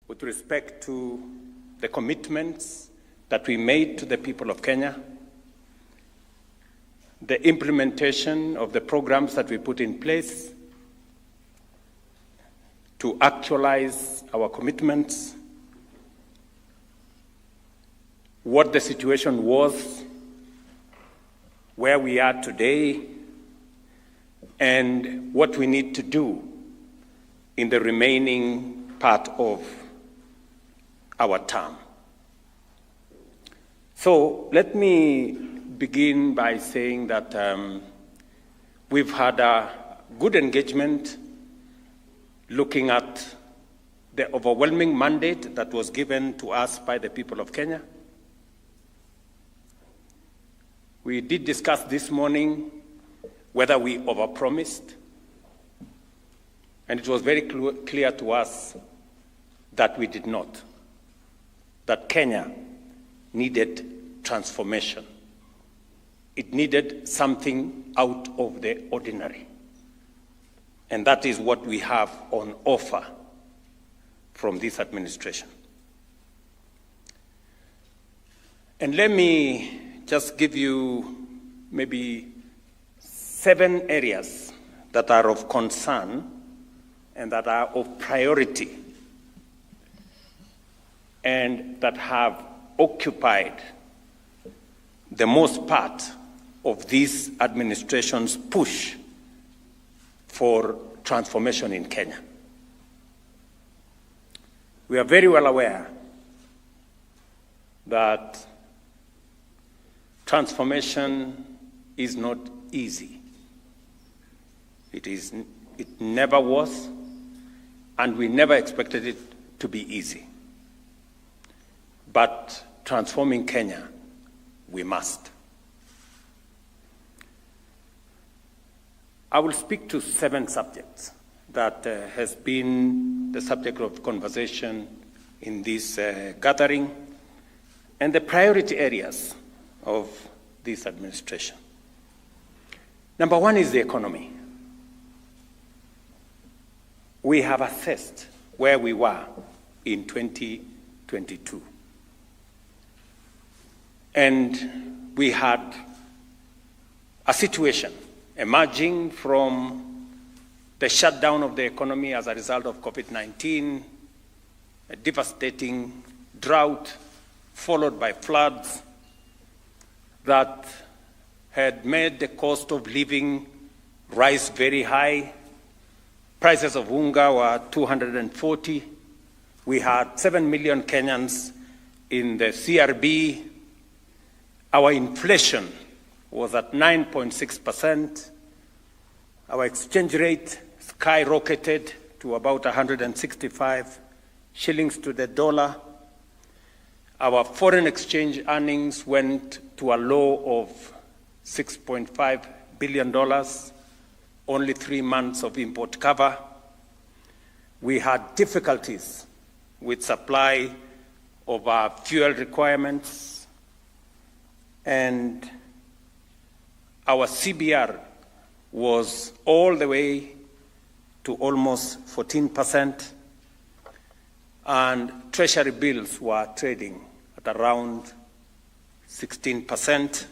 with respect to the commitments that we made to the people of Kenya, the implementation of the programs that we put in place to actualize our commitments, what the situation was, where we are today, and what we need to do in the remaining part of our term. So let me begin by saying that we've had a good engagement looking at the overwhelming mandate that was given to us by the people of Kenya. We did discuss this morning whether we overpromised, and it was very clear to us that we did not, that Kenya needed transformation. It needed something out of the ordinary. And that is what we have on offer from this administration. And let me just give you maybe 7 areas that are of concern and that are of priority and that have occupied the most part of this administration's push for transformation in Kenya. We are very well aware that transformation is not easy. It never was, and we never expected it to be easy. But transforming Kenya, we must. I will speak to 7 subjects that has been the subject of conversation in this gathering and the priority areas of this administration. Number 1 is the economy. We have assessed where we were in 2022. And we had a situation emerging from the shutdown of the economy as a result of COVID-19, a devastating drought followed by floods that had made the cost of living rise very high. Prices of unga were 240. We had 7 million Kenyans in the CRB. Our inflation was at 9.6%. Our exchange rate skyrocketed to about 165 shillings to the dollar. Our foreign exchange earnings went to a low of $6.5 billion, only 3 months of import cover. We had difficulties with supply of our fuel requirements, and our CBR was all the way to almost 14%, and treasury bills were trading at around 16%,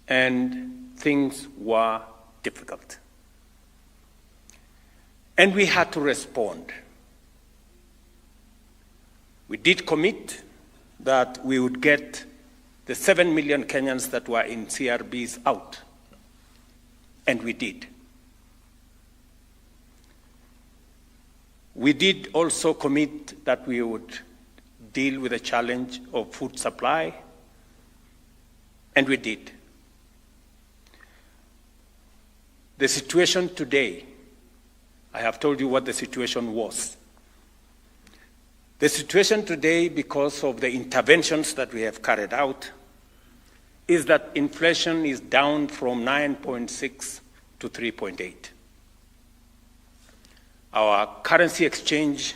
and things were difficult. And we had to respond. We did commit that we would get the 7 million Kenyans that were in CRBs out, and we did. We did also commit that we would deal with the challenge of food supply, and we did. The situation today, I have told you what the situation was. The situation today, because of the interventions that we have carried out, is that inflation is down from 9.6 to 3.8. Our currency exchange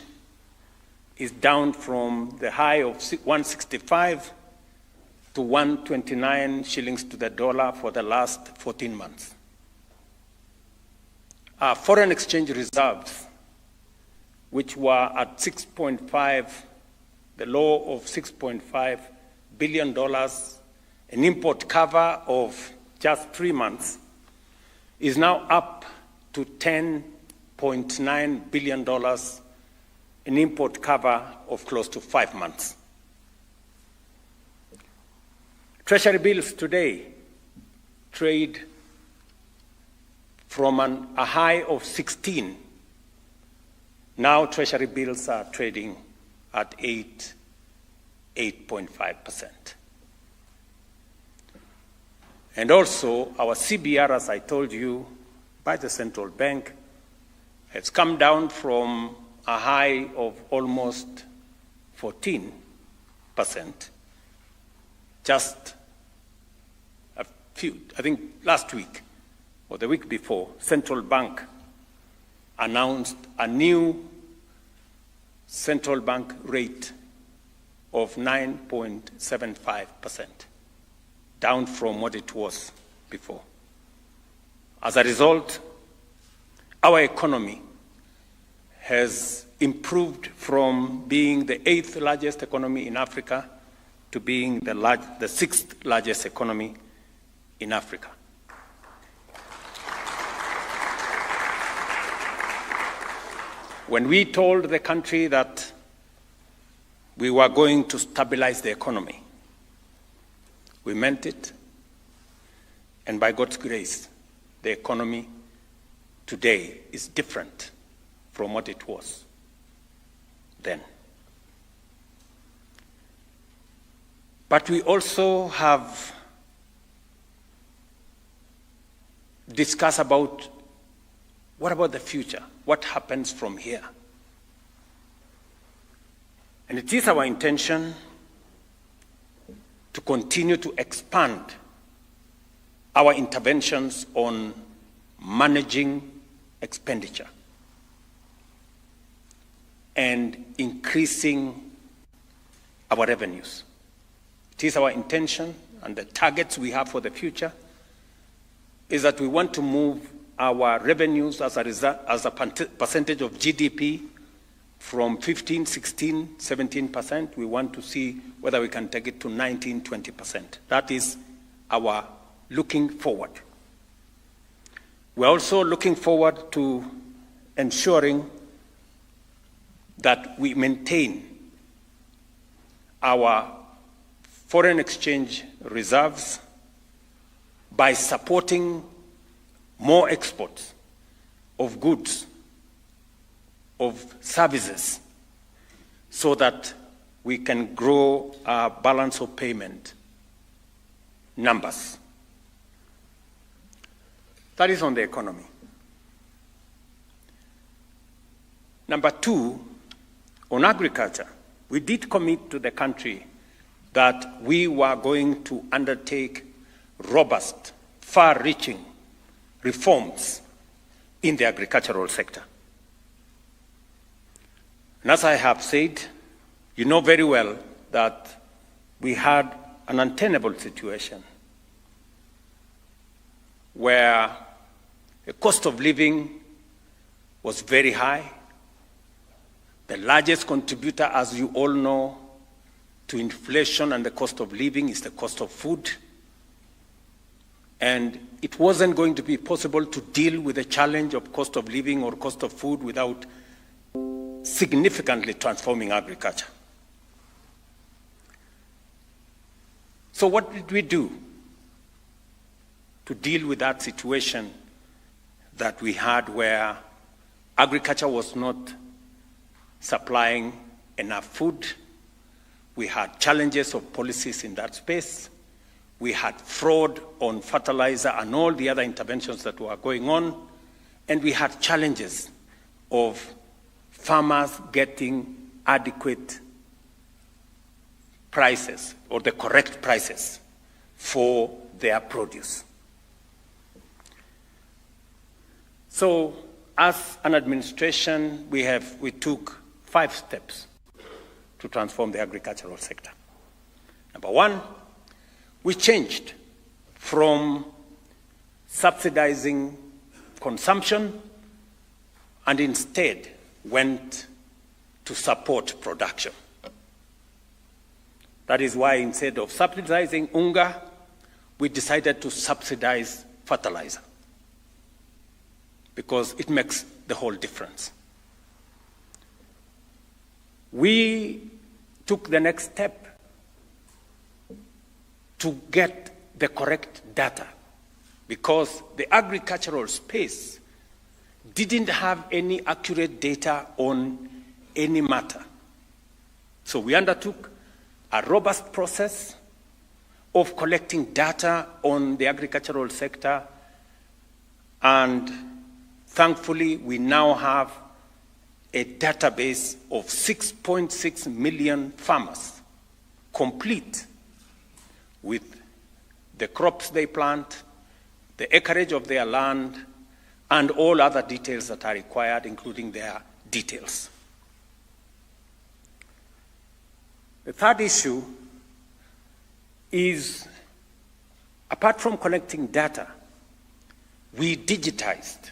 is down from the high of 165 to 129 shillings to the dollar for the last 14 months. Our foreign exchange reserves which were at 6.5, the low of $6.5 billion, an import cover of just 3 months, is now up to $10.9 billion, an import cover of close to 5 months. Treasury bills today trade from a high of 16. Now Treasury bills are trading at 8.5%. And also our CBR, as I told you, by the central bank, has come down from a high of almost 14%. Just a few, I think last week or the week before, central bank announced a new central bank rate of 9.75%, down from what it was before. As a result, our economy has improved from being the 8th largest economy in Africa to being the 6th largest economy in Africa. When we told the country that we were going to stabilize the economy, we meant it, and by God's grace, the economy today is different from what it was then. But we also have discussed about what about the future? What happens from here? And it is our intention to continue to expand our interventions on managing expenditure and increasing our revenues. It is our intention, and the targets we have for the future is that we want to move our revenues as a percentage of GDP from 15, 16, 17%. We want to see whether we can take it to 19, 20%. That is our looking forward. We're also looking forward to ensuring that we maintain our foreign exchange reserves by supporting more exports of goods, of services, so that we can grow our balance of payment numbers. That is on the economy. Number two, on agriculture, we did commit to the country that we were going to undertake robust, far-reaching reforms in the agricultural sector. And as I have said, you know very well that we had an untenable situation where the cost of living was very high. The largest contributor, as you all know, to inflation and the cost of living is the cost of food. And it wasn't going to be possible to deal with the challenge of cost of living or cost of food without significantly transforming agriculture. So what did we do to deal with that situation that we had where agriculture was not supplying enough food? We had challenges of policies in that space. We had fraud on fertilizer and all the other interventions that were going on. And we had challenges of farmers getting adequate prices or the correct prices for their produce. So as an administration, we took 5 steps to transform the agricultural sector. Number one, we changed from subsidizing consumption and instead went to support production. That is why instead of subsidizing unga, we decided to subsidize fertilizer, because it makes the whole difference. We took the next step to get the correct data, because the agricultural space didn't have any accurate data on any matter. So we undertook a robust process of collecting data on the agricultural sector, and thankfully we now have a database of 6.6 million farmers, complete with the crops they plant, the acreage of their land, and all other details that are required, including their details. The third issue is, apart from collecting data, we digitized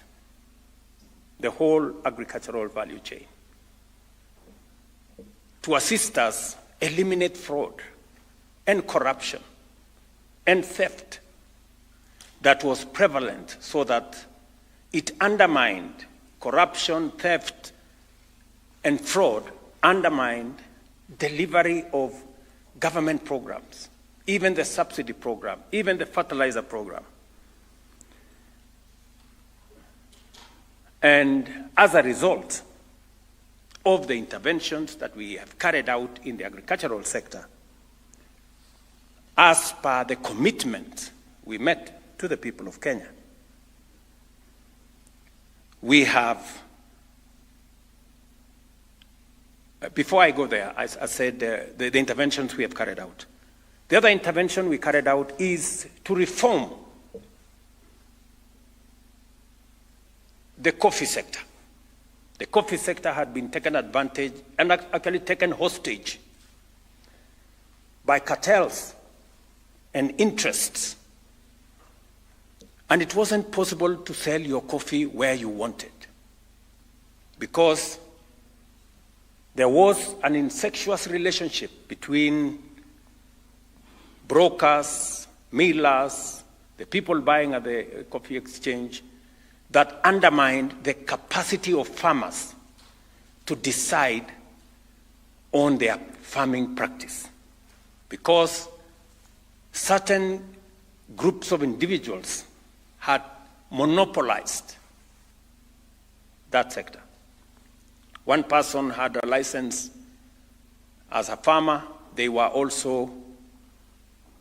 the whole agricultural value chain to assist us eliminate fraud and corruption and theft that was prevalent, so that it undermined corruption, theft, and fraud, undermined delivery of government programs, even the subsidy program, even the fertilizer program. And as a result of the interventions that we have carried out in the agricultural sector, as per the commitment we made to the people of Kenya, we have, before I go there, I said the interventions we have carried out. The other intervention we carried out is to reform the coffee sector. The coffee sector had been taken advantage and actually taken hostage by cartels and interests. And it wasn't possible to sell your coffee where you wanted, because there was an incestuous relationship between brokers, millers, the people buying at the coffee exchange, that undermined the capacity of farmers to decide on their farming practice, because certain groups of individuals had monopolized that sector. One person had a license as a farmer. They were also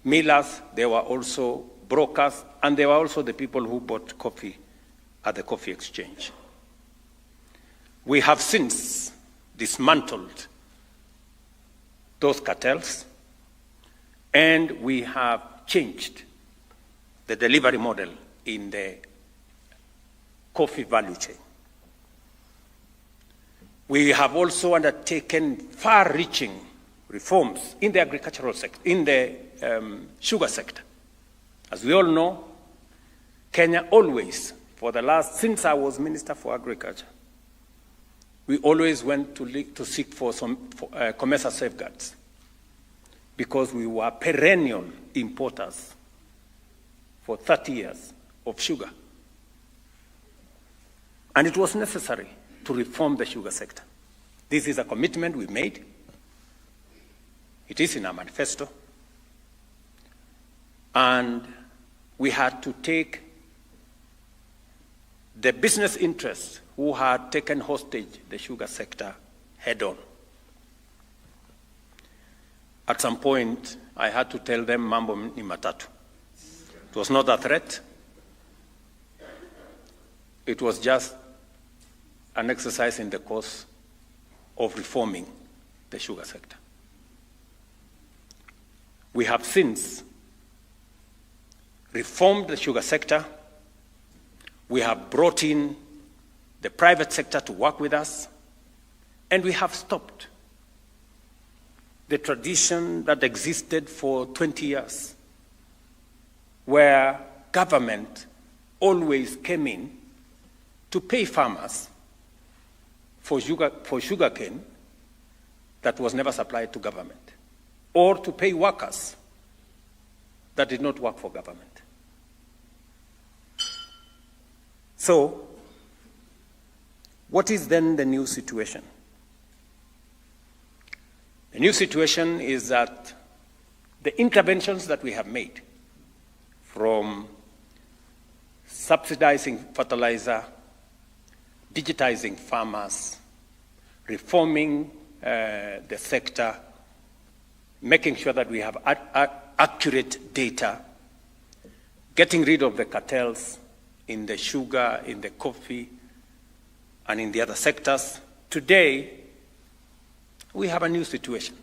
millers, they were also brokers, and they were also the people who bought coffee at the coffee exchange. We have since dismantled those cartels, and we have changed the delivery model in the coffee value chain. We have also undertaken far-reaching reforms in the agricultural sector, in the sugar sector. As we all know, Kenya always, since I was Minister for Agriculture, we always went to seek for some commercial safeguards, because we were perennial importers for 30 years of sugar. And it was necessary to reform the sugar sector. This is a commitment we made. It is in our manifesto. And we had to take the business interests who had taken hostage the sugar sector head on. At some point, I had to tell them mambo ni matatu. It was not a threat. It was just an exercise in the course of reforming the sugar sector. We have since reformed the sugar sector. We have brought in the private sector to work with us, and we have stopped the tradition that existed for 20 years, where government always came in to pay farmers for sugarcane that was never supplied to government, or to pay workers that did not work for government. So, what is then the new situation? The new situation is that the interventions that we have made, from subsidizing fertilizer, digitizing farmers, reforming the sector, making sure that we have accurate data, getting rid of the cartels in the sugar, in the coffee, and in the other sectors. Today, we have a new situation.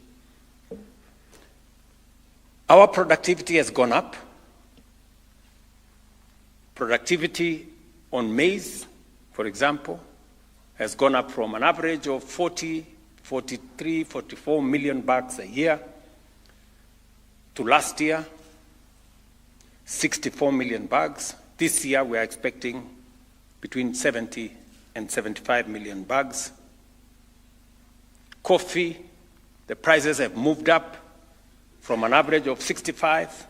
Our productivity has gone up. Productivity on maize, for example, has gone up from an average of 40, 43, 44 million bags a year to last year, 64 million bags. This year, we are expecting between 70 and 75 million bags. Coffee, the prices have moved up from an average of 65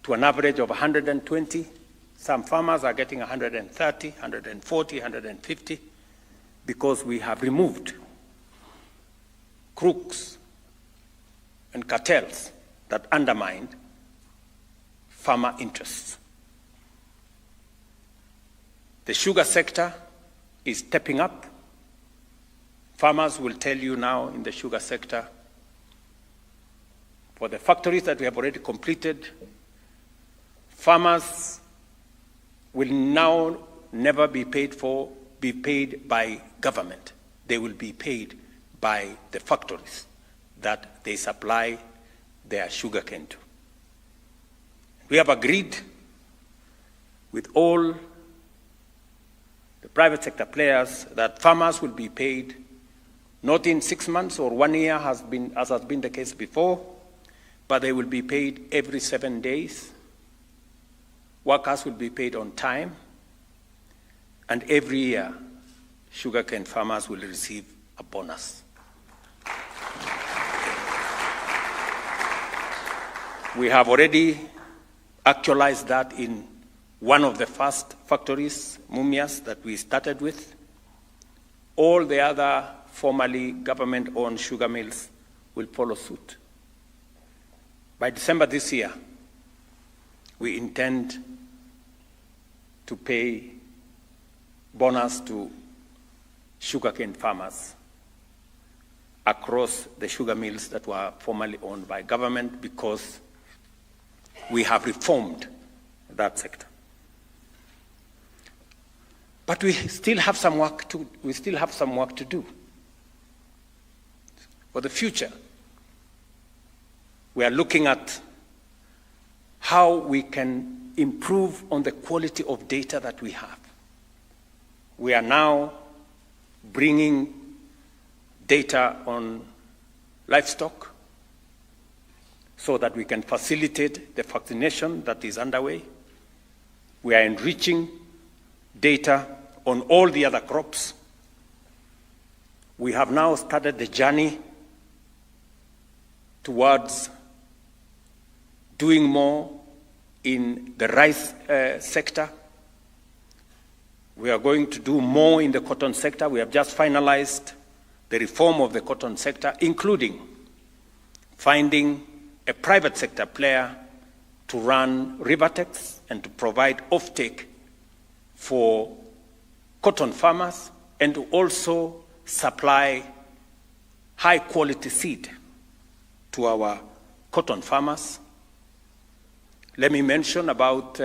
to an average of 120. Some farmers are getting 130, 140, 150, because we have removed crooks and cartels that undermined farmer interests. The sugar sector is stepping up. Farmers will tell you now in the sugar sector, for the factories that we have already completed, farmers will now never be paid by government. They will be paid by the factories that they supply their sugarcane to. We have agreed with all the private sector players that farmers will be paid not in 6 months or 1 year, as has been the case before, but they will be paid every 7 days. Workers will be paid on time, and every year, sugarcane farmers will receive a bonus. We have already actualized that in one of the first factories, Mumias, that we started with. All the other formerly government-owned sugar mills will follow suit. By December this year, we intend to pay bonus to sugarcane farmers across the sugar mills that were formerly owned by government, because we have reformed that sector. But we still have some work to do. For the future, we are looking at how we can improve on the quality of data that we have. We are now bringing data on livestock so that we can facilitate the vaccination that is underway. We are enriching data on all the other crops. We have now started the journey towards doing more in the rice sector. We are going to do more in the cotton sector. We have just finalized the reform of the cotton sector, including finding a private sector player to run Rivertex and to provide offtake for cotton farmers, and to also supply high-quality seed to our cotton farmers. Let me mention about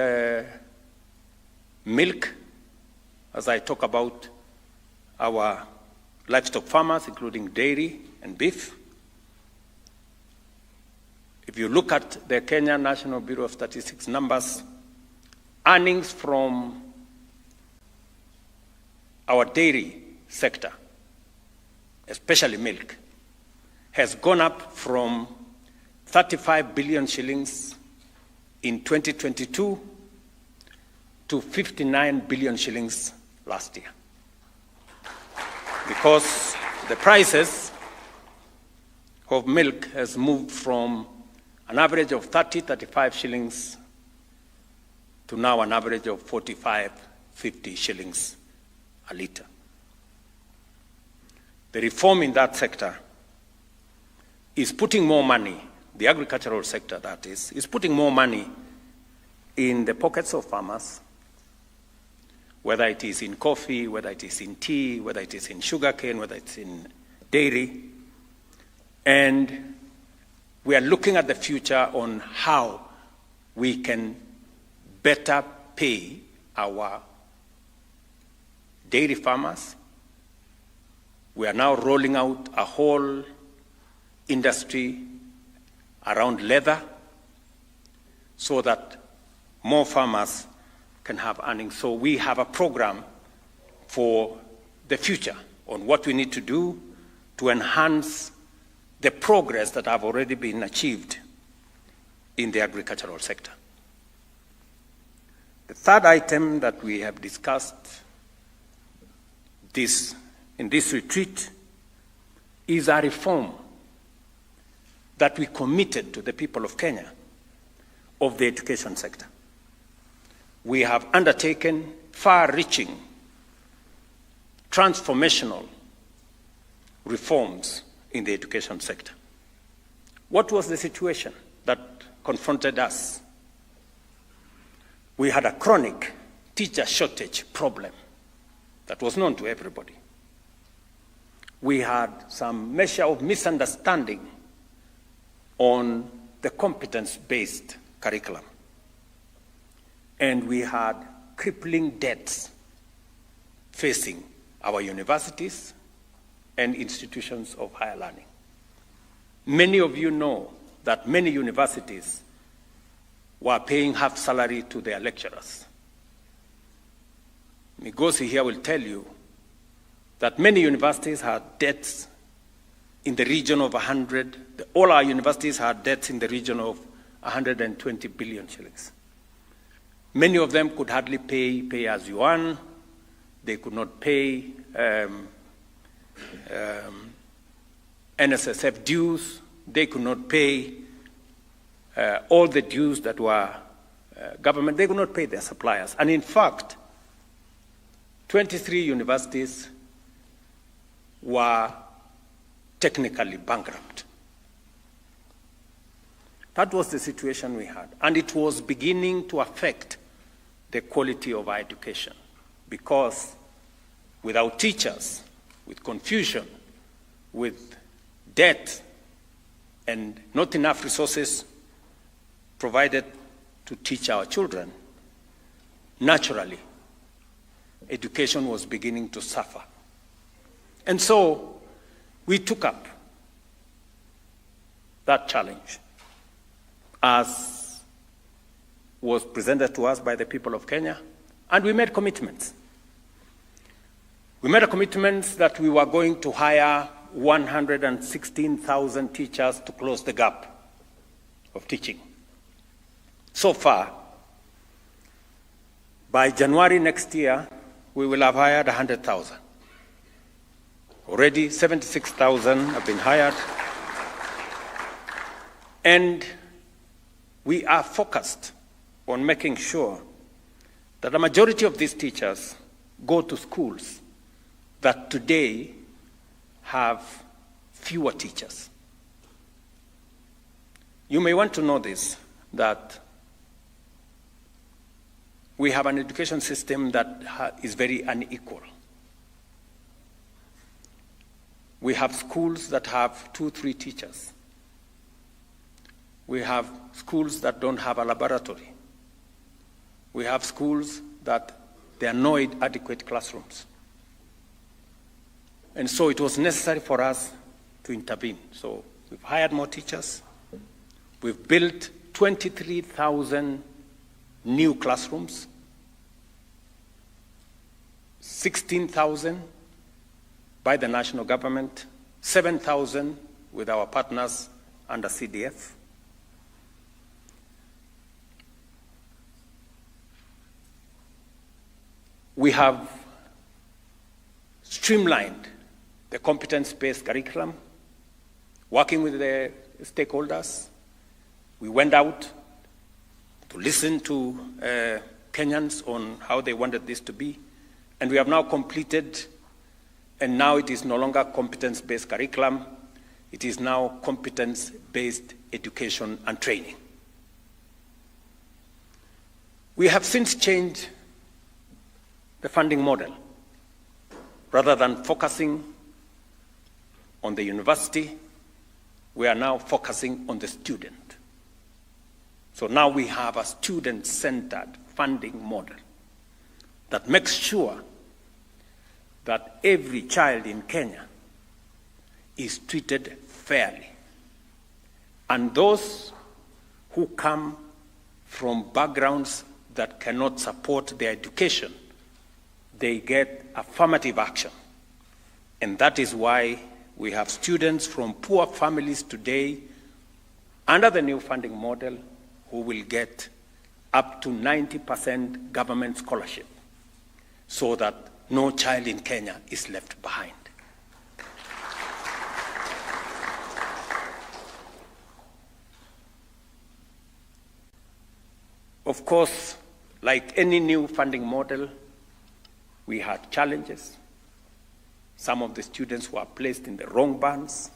milk, as I talk about our livestock farmers, including dairy and beef. If you look at the Kenya National Bureau of Statistics numbers, earnings from our dairy sector, especially milk, has gone up from 35 billion shillings in 2022 to 59 billion shillings last year. Because the prices of milk has moved from an average of 30, 35 shillings to now an average of 45, 50 shillings a litre. The reform in that sector is putting more money, the agricultural sector that is putting more money in the pockets of farmers, whether it is in coffee, whether it is in tea, whether it is in sugarcane, whether it's in dairy. And we are looking at the future on how we can better pay our dairy farmers. We are now rolling out a whole industry around leather so that more farmers can have earnings. So we have a program for the future on what we need to do to enhance the progress that have already been achieved in the agricultural sector. The third item that we have discussed in this retreat is a reform that we committed to the people of Kenya of the education sector. We have undertaken far-reaching, transformational reforms in the education sector. What was the situation that confronted us? We had a chronic teacher shortage problem that was known to everybody. We had some measure of misunderstanding on the competence-based curriculum. And we had crippling debts facing our universities and institutions of higher learning. Many of you know that many universities were paying half salary to their lecturers. Migosi here will tell you that many universities had debts in the region of 100, all our universities had debts in the region of 120 billion shillings. Many of them could hardly pay as you earn. They could not pay NSSF dues. They could not pay all the dues that were government. They could not pay their suppliers. And in fact, 23 universities were technically bankrupt. That was the situation we had. And it was beginning to affect the quality of our education, because without teachers, with confusion, with debt, and not enough resources provided to teach our children, naturally, education was beginning to suffer. And so we took up that challenge as was presented to us by the people of Kenya, and we made commitments. We made a commitment that we were going to hire 116,000 teachers to close the gap of teaching. So far, by January next year, we will have hired 100,000. Already 76,000 have been hired. And we are focused on making sure that the majority of these teachers go to schools that today have fewer teachers. You may want to know this, that we have an education system that is very unequal. We have schools that have 2, 3 teachers. We have schools that don't have a laboratory. We have schools that there are no adequate classrooms. And so it was necessary for us to intervene. So we've hired more teachers. We've built 23,000 new classrooms, 16,000 by the national government, 7,000 with our partners under CDF. We have streamlined the competence-based curriculum. working with the stakeholders. We went out to listen to Kenyans on how they wanted this to be. And we have now completed, and now it is no longer competence-based curriculum. It is now competence-based education and training. We have since changed the funding model. Rather than focusing on the university, we are now focusing on the student. So now we have a student-centered funding model that makes sure that every child in Kenya is treated fairly. And those who come from backgrounds that cannot support their education, they get affirmative action. And that is why we have students from poor families today under the new funding model who will get up to 90% government scholarship so that no child in Kenya is left behind. Of course, like any new funding model, we had challenges. Some of the students were placed in the wrong bands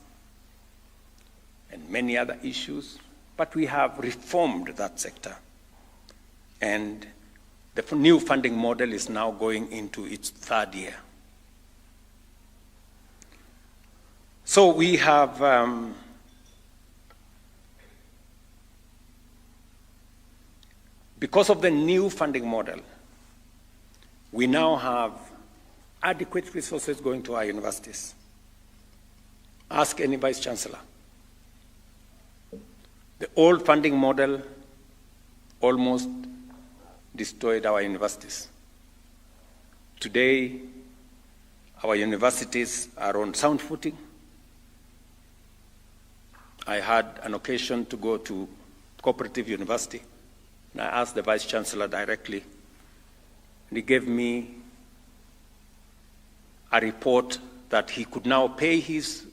and many other issues, but we have reformed that sector. And the new funding model is now going into its third year. So we have because of the new funding model, we now have adequate resources going to our universities. Ask any vice chancellor. The old funding model almost destroyed our universities. Today, our universities are on sound footing. I had an occasion to go to Cooperative University, and I asked the Vice Chancellor directly, and he gave me a report that he could now pay his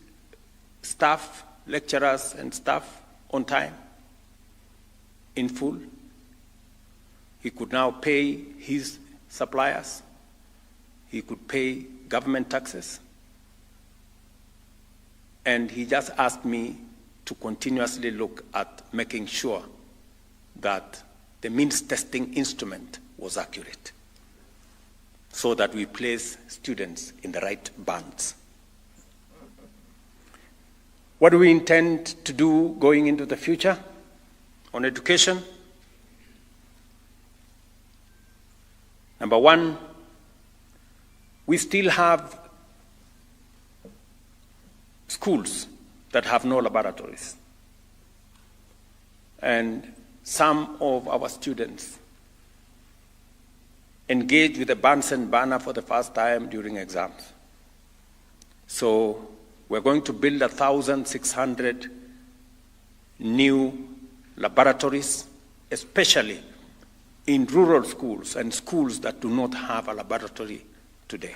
staff, lecturers and staff on time, in full. He could now pay his suppliers. He could pay government taxes. And he just asked me to continuously look at making sure that the means testing instrument was accurate so that we place students in the right bands. What do we intend to do going into the future on education? Number one, we still have schools that have no laboratories. And some of our students engage with the Bunsen burner for the first time during exams. So we're going to build 1,600 new laboratories, especially in rural schools and schools that do not have a laboratory today.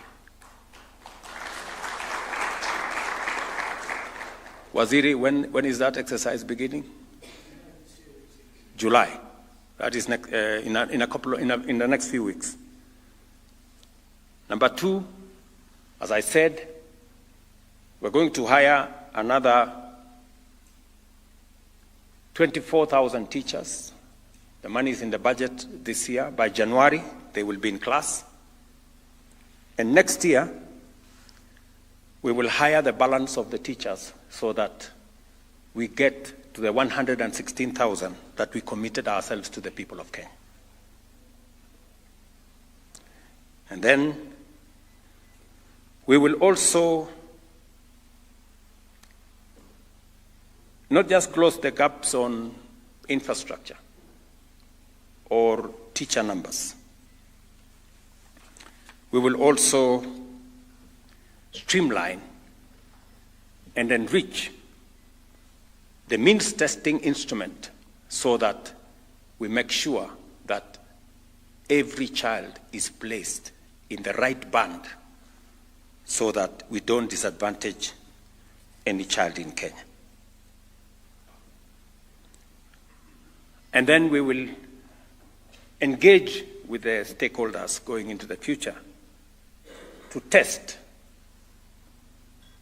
Waziri, when is that exercise beginning? July. That is in the next few weeks. Number two, as I said, we're going to hire another 24,000 teachers. The money is in the budget this year. By January, they will be in class. And next year, we will hire the balance of the teachers so that we get to the 116,000 that we committed ourselves to the people of Kenya. And then we will also not just close the gaps on infrastructure or teacher numbers. We will also streamline and enrich the means testing instrument so that we make sure that every child is placed in the right band so that we don't disadvantage any child in Kenya. And then we will engage with the stakeholders going into the future to test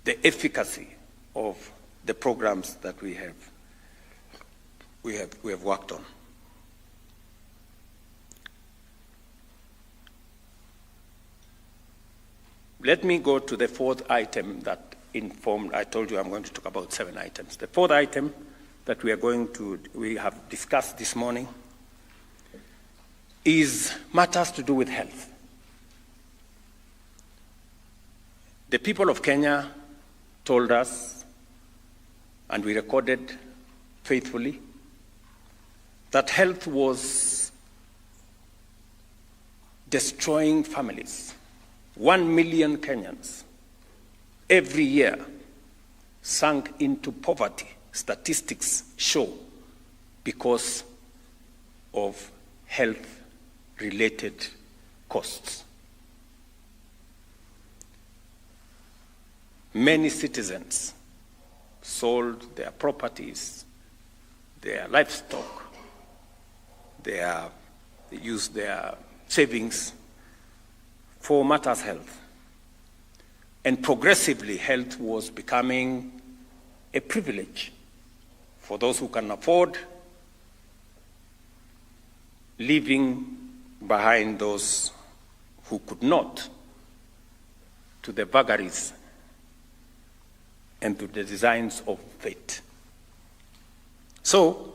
the efficacy of the programs that we have worked on. Let me go to the fourth item that informed. I told you I'm going to talk about 7 items. The fourth item that we have discussed this morning is matters to do with health. The people of Kenya told us, and we recorded faithfully, that health was destroying families. 1 million Kenyans every year sunk into poverty, statistics show, because of health-related costs. Many citizens sold their properties, their livestock, they used their savings for matters health. And progressively, health was becoming a privilege for those who can afford, leaving behind those who could not, to the vagaries and to the designs of fate. So,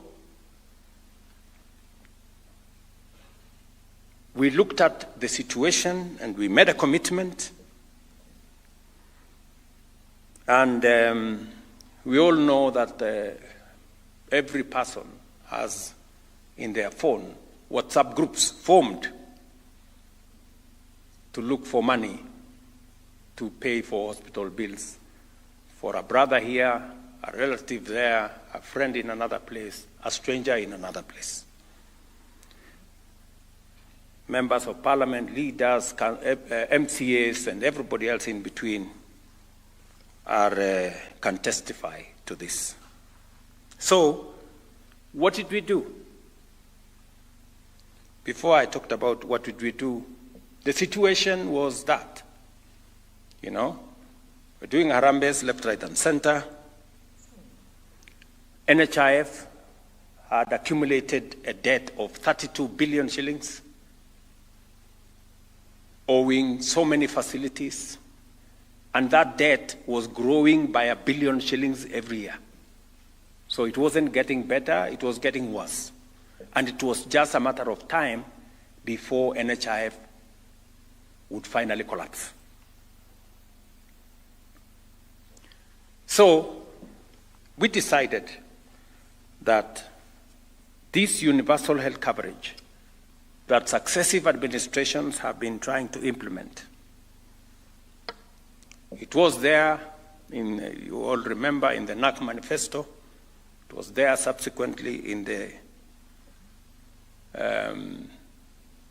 we looked at the situation and we made a commitment. And we all know that every person has in their phone WhatsApp groups formed to look for money to pay for hospital bills for a brother here, a relative there, a friend in another place, a stranger in another place. Members of parliament, leaders, MCAs, and everybody else in between can testify to this. So, what did we do? Before I talked about what did we do, the situation was that, we're doing Harambes left, right, and center. NHIF had accumulated a debt of 32 billion shillings, owing so many facilities, and that debt was growing by 1 billion shillings every year. So it wasn't getting better, it was getting worse. And it was just a matter of time before NHIF would finally collapse. So we decided that this universal health coverage that successive administrations have been trying to implement, it was there, you all remember, in the NAC manifesto. It was there subsequently in the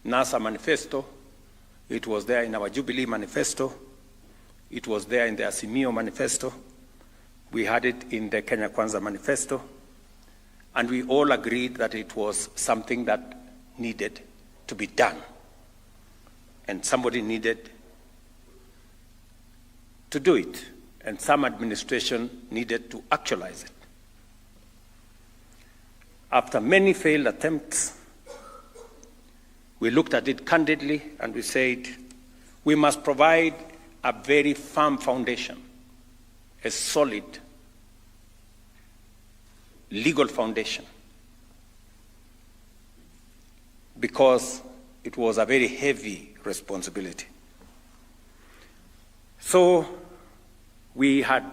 NASA manifesto. It was there in our Jubilee manifesto. It was there in the Azimio manifesto. We had it in the Kenya Kwanza manifesto. And we all agreed that it was something that needed to be done. And somebody needed to do it. And some administration needed to actualize it. After many failed attempts, we looked at it candidly and we said, we must provide a very firm foundation, a solid legal foundation, because it was a very heavy responsibility. So we had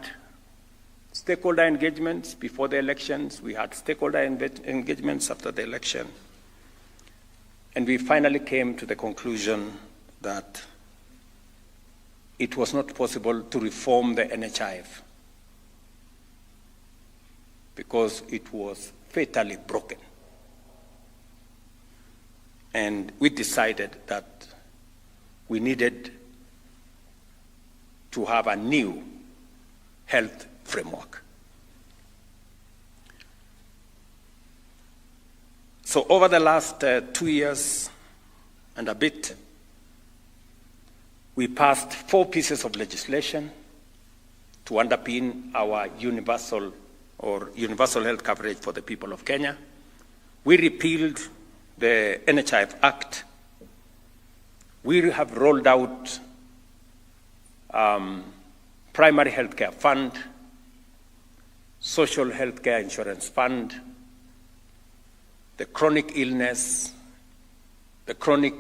stakeholder engagements before the elections, we had stakeholder engagements after the election, and we finally came to the conclusion that it was not possible to reform the NHIF because it was fatally broken. And we decided that we needed to have a new health framework. So over the last 2 years and a bit, we passed 4 pieces of legislation to underpin our universal health coverage for the people of Kenya. We repealed the NHIF Act. We have rolled out primary healthcare fund, social healthcare insurance fund, the chronic illness, the chronic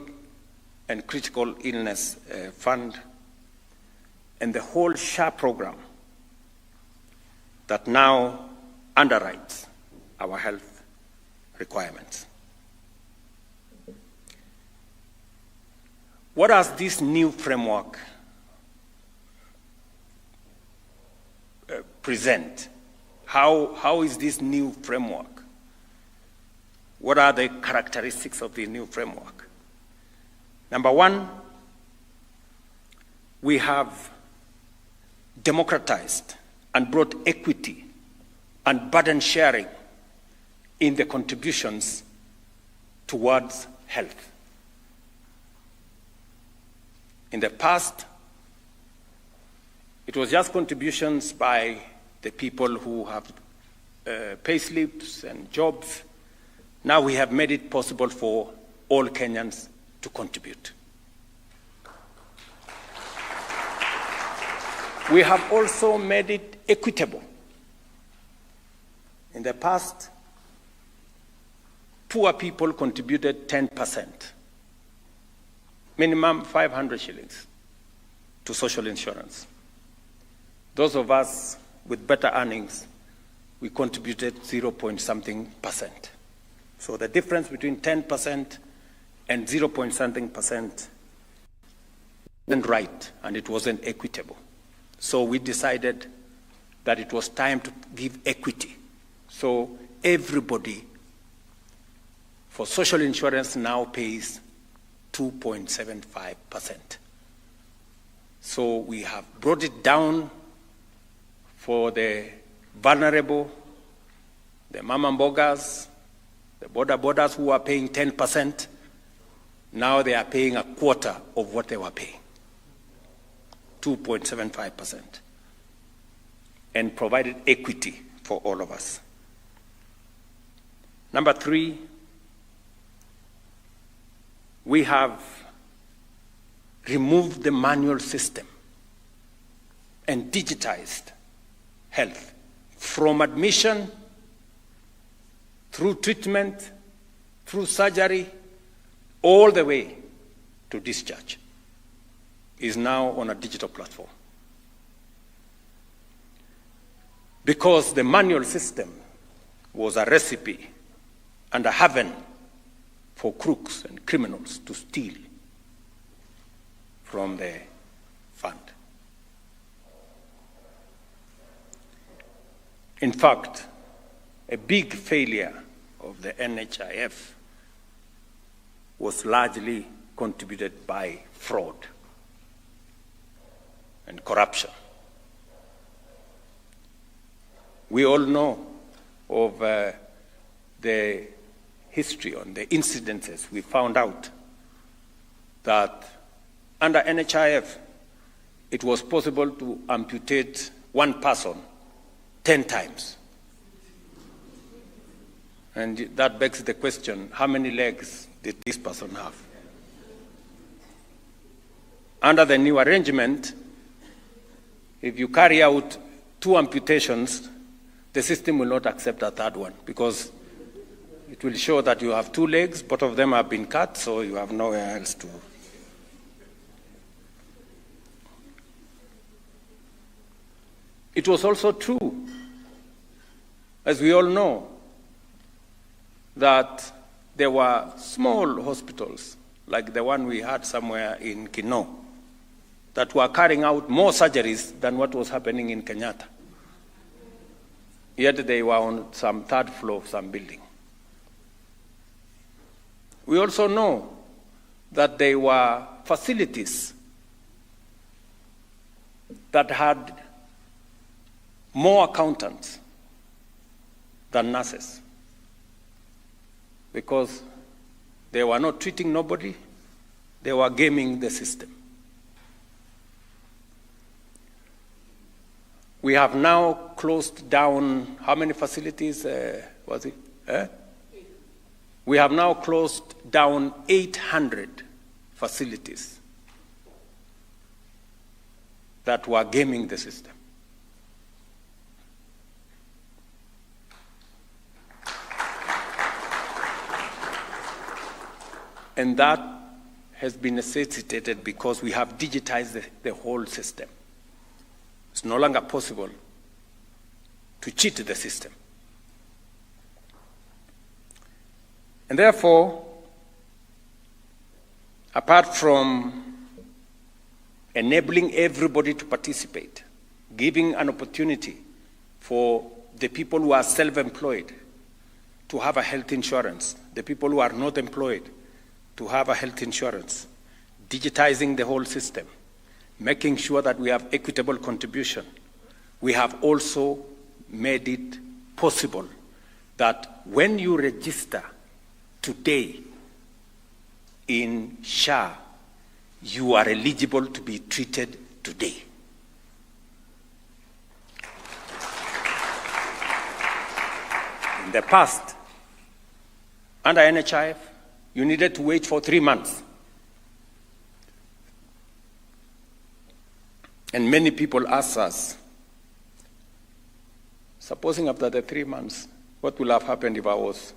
and critical illness fund, and the whole SHA program that now underwrites our health requirements. What does this new framework present? How is this new framework? What are the characteristics of the new framework? Number one, we have democratized and brought equity and burden sharing in the contributions towards health. In the past, it was just contributions by the people who have pay slips and jobs. Now we have made it possible for all Kenyans to contribute. We have also made it equitable. In the past, poor people contributed 10%, minimum 500 shillings to social insurance. Those of us with better earnings, we contributed 0.something%. So the difference between 10% and 0.something% wasn't right, and it wasn't equitable. So we decided that it was time to give equity. So everybody for social insurance now pays 2.75%. So we have brought it down for the vulnerable, the mama mbogas, the boda who are paying 10%. Now they are paying a quarter of what they were paying, 2.75%, and provided equity for all of us. Number 3, we have removed the manual system and digitized health from admission, through treatment, through surgery, all the way to discharge is now on a digital platform. Because the manual system was a recipe and a haven for crooks and criminals to steal from the fund. In fact, a big failure of the NHIF was largely contributed by fraud and corruption. We all know of the history on the incidences. We found out that under NHIF, it was possible to amputate one person 10 times. And that begs the question, how many legs did this person have? Under the new arrangement, if you carry out 2 amputations, the system will not accept a third one because it will show that you have 2 legs, both of them have been cut, so you have nowhere else to. It was also true, as we all know, that there were small hospitals, like the one we had somewhere in Kino, that were carrying out more surgeries than what was happening in Kenyatta. Yet they were on some 3rd floor of some building. We also know that there were facilities that had more accountants than nurses. because they were not treating nobody, they were gaming the system. We have now closed down, how many facilities was it? We have now closed down 800 facilities that were gaming the system. And that has been necessitated because we have digitized the whole system. It's no longer possible to cheat the system. And therefore, apart from enabling everybody to participate, giving an opportunity for the people who are self-employed to have a health insurance, the people who are not employed to have a health insurance, digitizing the whole system, making sure that we have equitable contribution, we have also made it possible that when you register today in SHA, you are eligible to be treated today. In the past, under NHIF, you needed to wait for 3 months. And many people ask us, supposing after the 3 months, what will have happened if I was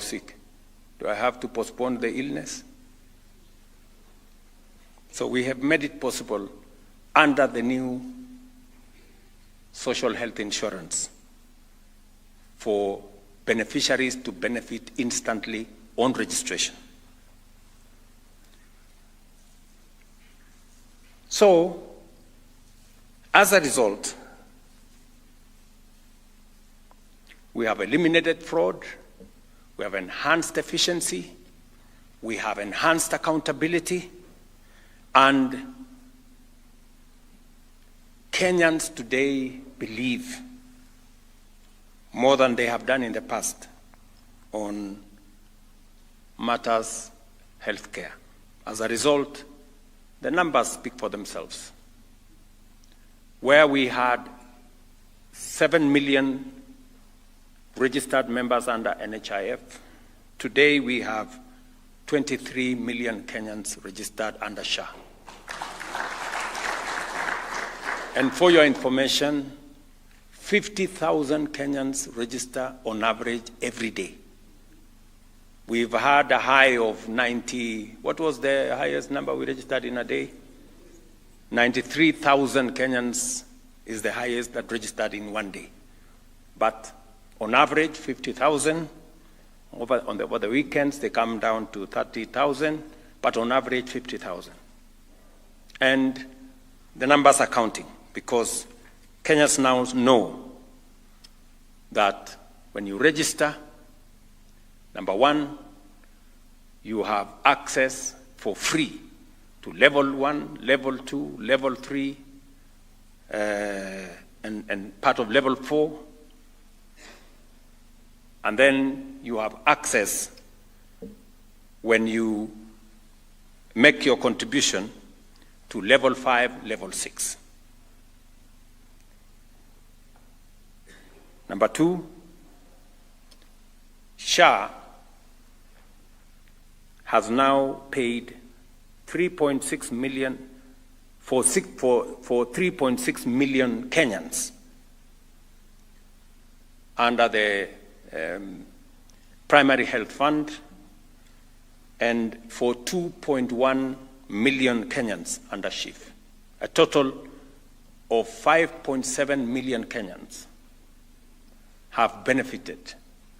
sick? Do I have to postpone the illness? So we have made it possible under the new social health insurance for beneficiaries to benefit instantly on registration. So, as a result, we have eliminated fraud, we have enhanced efficiency, we have enhanced accountability, and Kenyans today believe more than they have done in the past on matters healthcare. As a result, the numbers speak for themselves. Where we had 7 million registered members under NHIF, today we have 23 million Kenyans registered under SHA. And for your information, 50,000 Kenyans register on average every day. We've had a high of 90, what was the highest number we registered in a day? 93,000 Kenyans is the highest that registered in one day. But on average, 50,000. Over the weekends, they come down to 30,000, but on average, 50,000. And the numbers are counting because Kenyans now know that when you register, number one, you have access for free to level 1, level 2, level 3, and part of level 4. And then you have access when you make your contribution to level 5, level 6. Number 2, SHA has now paid 3.6 million for 3.6 million Kenyans under the Primary Health Fund and for 2.1 million Kenyans under SHIF, a total of 5.7 million Kenyans have benefited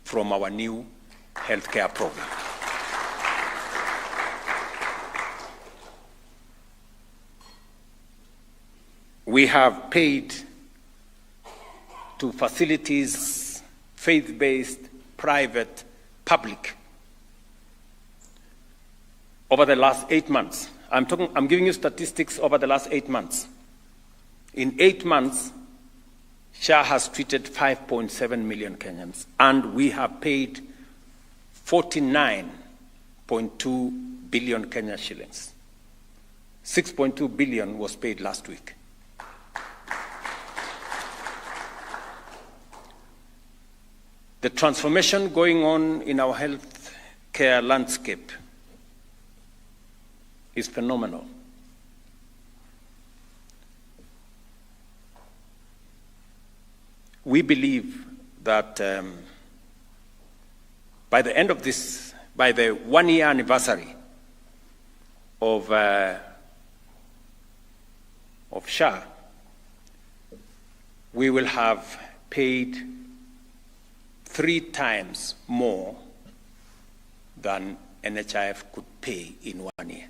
from our new healthcare program. We have paid to facilities, faith-based, private, public, over the last 8 months. I'm giving you statistics over the last 8 months. In 8 months, SHA has treated 5.7 million Kenyans, and we have paid 49.2 billion Kenya shillings. 6.2 billion was paid last week. The transformation going on in our health care landscape is phenomenal. We believe that by the end of this, by the 1-year anniversary of SHA, we will have paid 3 times more than NHIF could pay in 1 year.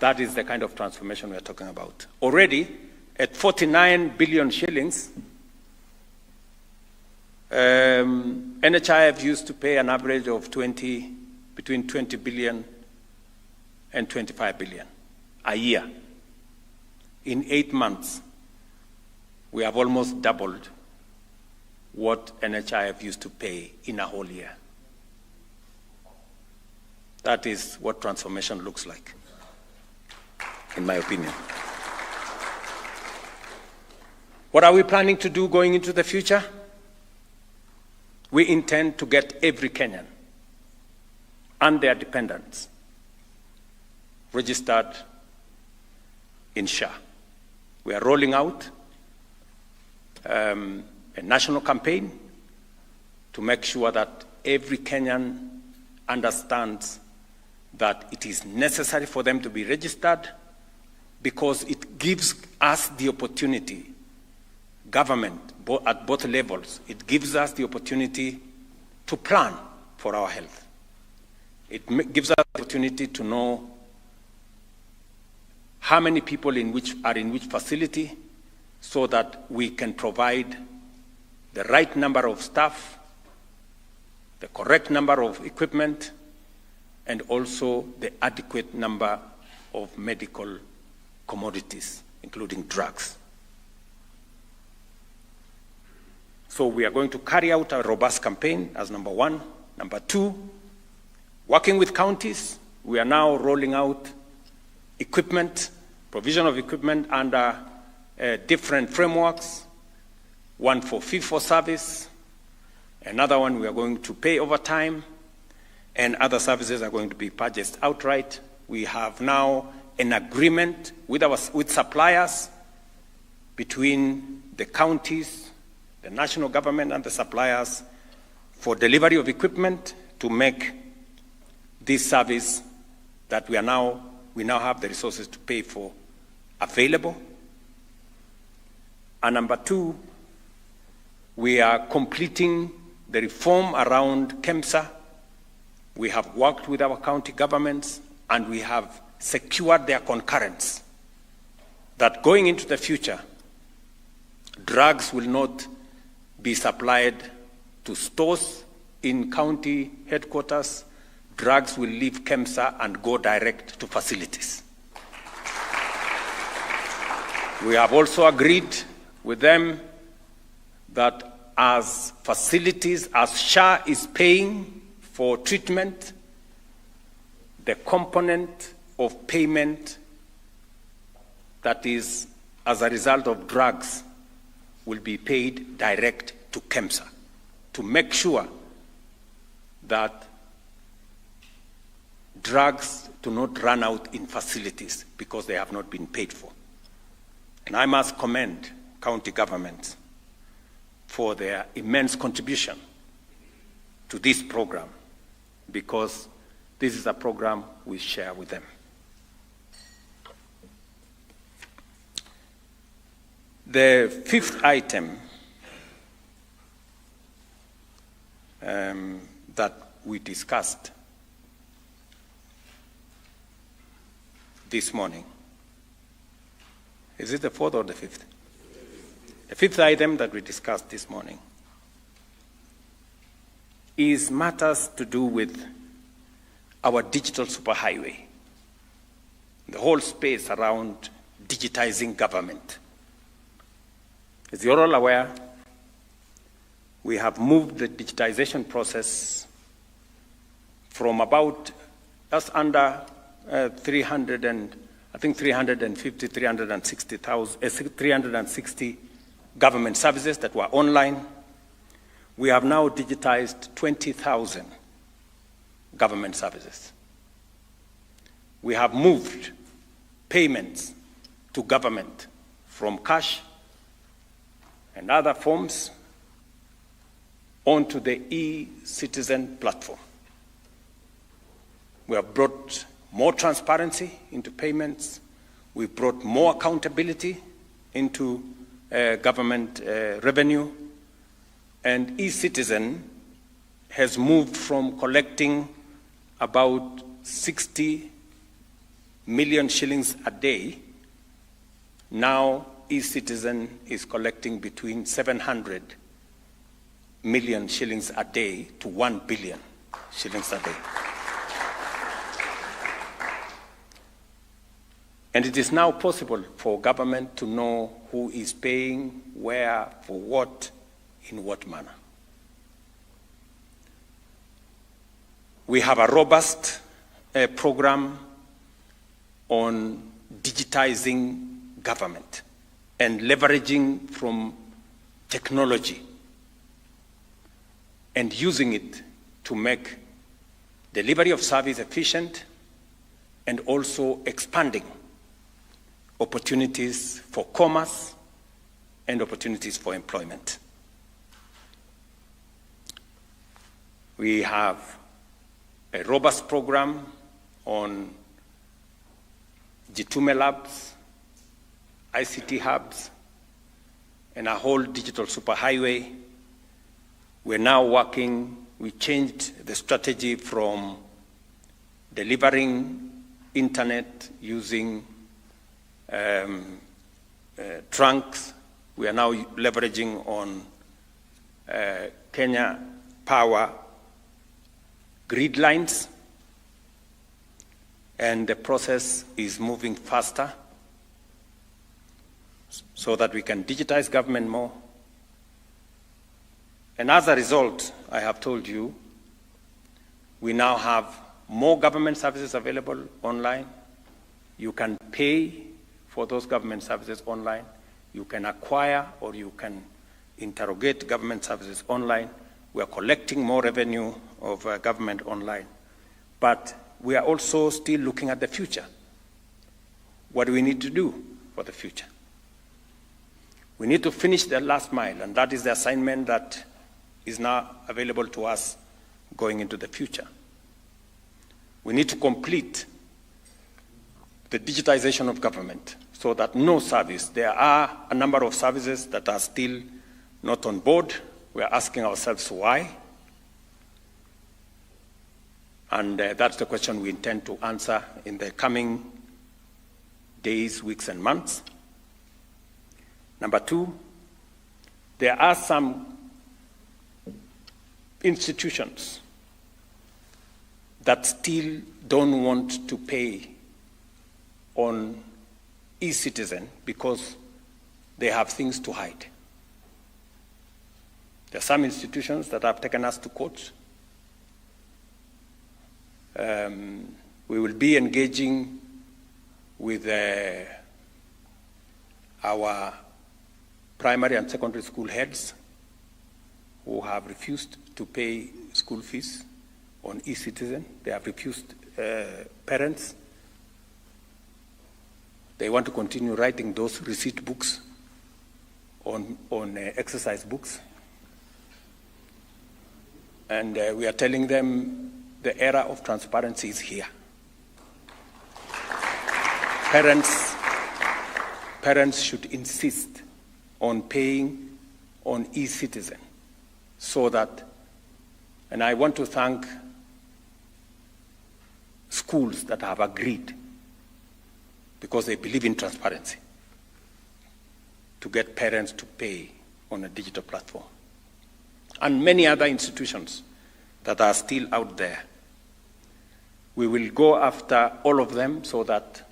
That is the kind of transformation we are talking about. Already, at 49 billion shillings, NHIF used to pay an average of between 20 billion and 25 billion a year. In 8 months, we have almost doubled what NHIF used to pay in a whole year. That is what transformation looks like, in my opinion. What are we planning to do going into the future? We intend to get every Kenyan and their dependents registered in SHA. We are rolling out a national campaign to make sure that every Kenyan understands that it is necessary for them to be registered, because it gives us the opportunity, government at both levels, it gives us the opportunity to plan for our health. It gives us the opportunity to know how many people are in which facility, so that we can provide the right number of staff, the correct number of equipment, and also the adequate number of medical commodities, including drugs. So we are going to carry out a robust campaign as number 1. Number 2, working with counties, we are now rolling out equipment, provision of equipment under different frameworks, one for fee-for-service, another one we are going to pay over time, and other services are going to be purchased outright. We have now an agreement with suppliers between the counties, the national government, and the suppliers for delivery of equipment to make this service that we now have the resources to pay for available. And number 2, we are completing the reform around KEMSA. We have worked with our county governments, and we have secured their concurrence that going into the future, drugs will not be supplied to stores in county headquarters. Drugs will leave KEMSA and go direct to facilities. We have also agreed with them that as facilities, as SHA is paying for treatment, the component of payment that is as a result of drugs will be paid direct to KEMSA, to make sure that drugs do not run out in facilities because they have not been paid for. And I must commend county governments for their immense contribution to this program, because this is a program we share with them. The 5th item that we discussed this morning, is it the 4th or the 5th? The 5th item that we discussed this morning is matters to do with our digital superhighway, the whole space around digitizing government. As you're all aware, we have moved the digitization process from about just under 360 government services that were online. We have now digitized 20,000 government services. We have moved payments to government from cash and other forms onto the e-citizen platform. We have brought more transparency into payments. We've brought more accountability into government revenue. And e-citizen has moved from collecting about 60 million shillings a day. Now e-citizen is collecting between 700 million shillings a day to 1 billion shillings a day. And it is now possible for government to know who is paying, where, for what, in what manner. We have a robust program on digitizing government and leveraging from technology and using it to make delivery of service efficient and also expanding opportunities for commerce and opportunities for employment. We have a robust program on Jitume labs, ICT hubs, and a whole digital superhighway. We're now working, we changed the strategy from delivering internet using trunks. We are now leveraging on Kenya Power grid lines, and the process is moving faster so that we can digitize government more. And as a result, I have told you, we now have more government services available online. You can pay for those government services online. You can acquire or you can interrogate government services online. We are collecting more revenue of government online. But we are also still looking at the future. What do we need to do for the future? We need to finish the last mile, and that is the assignment that is now available to us going into the future. We need to complete the digitization of government so that no service, there are a number of services that are still not on board. We are asking ourselves why. And that's the question we intend to answer in the coming days, weeks, and months. Number two, there are some institutions that still don't want to pay on e-citizen because they have things to hide. There are some institutions that have taken us to court. We will be engaging with our primary and secondary school heads who have refused to pay school fees on e-citizen. They have refused parents. They want to continue writing those receipt books on exercise books. And we are telling them the era of transparency is here. Parents should insist on paying on e-citizen so that, and I want to thank schools that have agreed because they believe in transparency to get parents to pay on a digital platform. And many other institutions that are still out there. We will go after all of them so that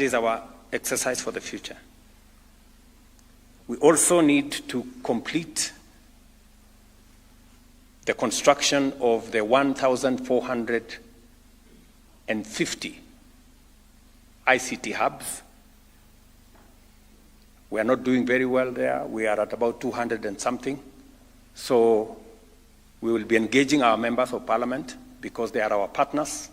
is our exercise for the future. We also need to complete the construction of the 1,450 ICT hubs. We are not doing very well there. We are at about 200 and something. So we will be engaging our members of parliament because they are our partners.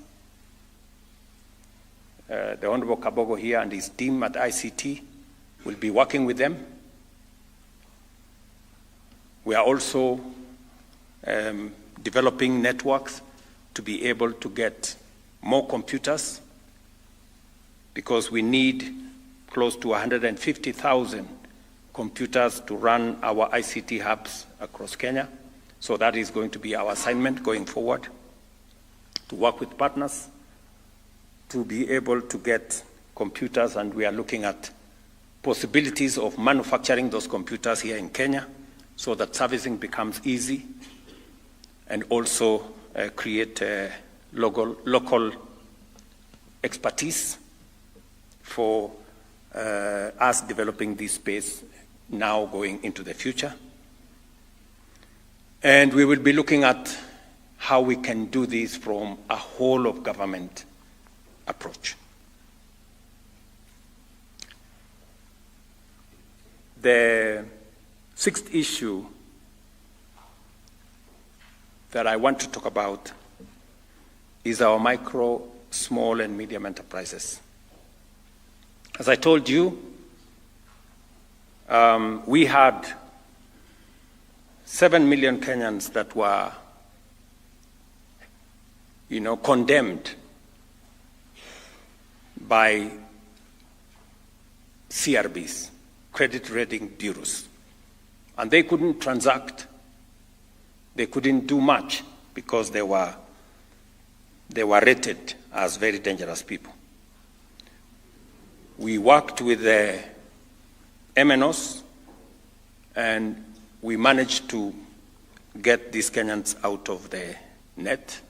The Honorable Kabogo here and his team at ICT will be working with them. We are also developing networks to be able to get more computers because we need close to 150,000 computers to run our ICT hubs across Kenya. So that is going to be our assignment going forward, to work with partners to be able to get computers, and we are looking at possibilities of manufacturing those computers here in Kenya so that servicing becomes easy and also create local expertise for us developing this space now going into the future. And we will be looking at how we can do this from a whole of government approach. The sixth issue that I want to talk about is our micro, small, and medium enterprises. As I told you, we had 7 million Kenyans that were, condemned by CRBs, credit rating bureaus. And they couldn't transact. They couldn't do much because they were rated as very dangerous people. We worked with the MNOs and we managed to get these Kenyans out of the net.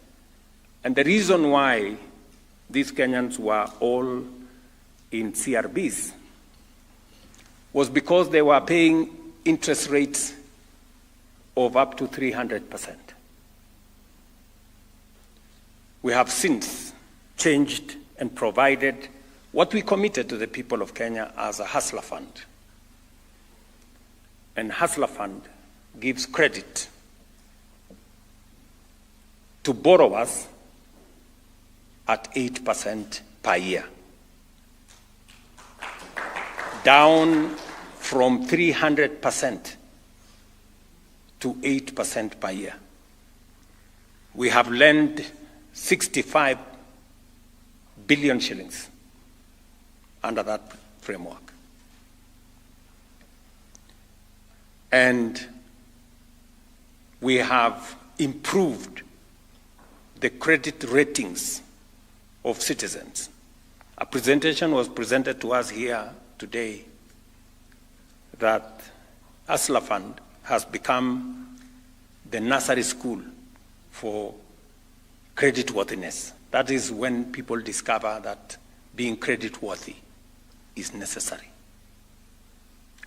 And the reason why these Kenyans were all in CRBs was because they were paying interest rates of up to 300%. We have since changed and provided what we committed to the people of Kenya as a hustler fund. And hustler fund gives credit to borrowers at 8% per year, down from 300% to 8% per year. We have lent 65 billion shillings under that framework. And we have improved the credit ratings of citizens. A presentation was presented to us here today that Hustler Fund has become the nursery school for creditworthiness. That is when people discover that being creditworthy is necessary.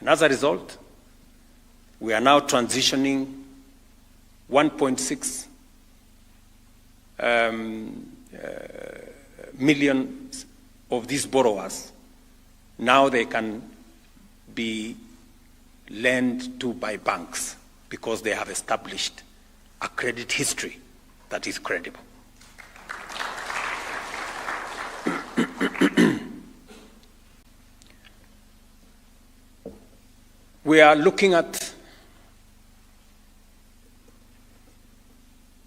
And as a result, we are now transitioning 1.6 million of these borrowers. Now they can be lent to by banks because they have established a credit history that is credible. We are looking at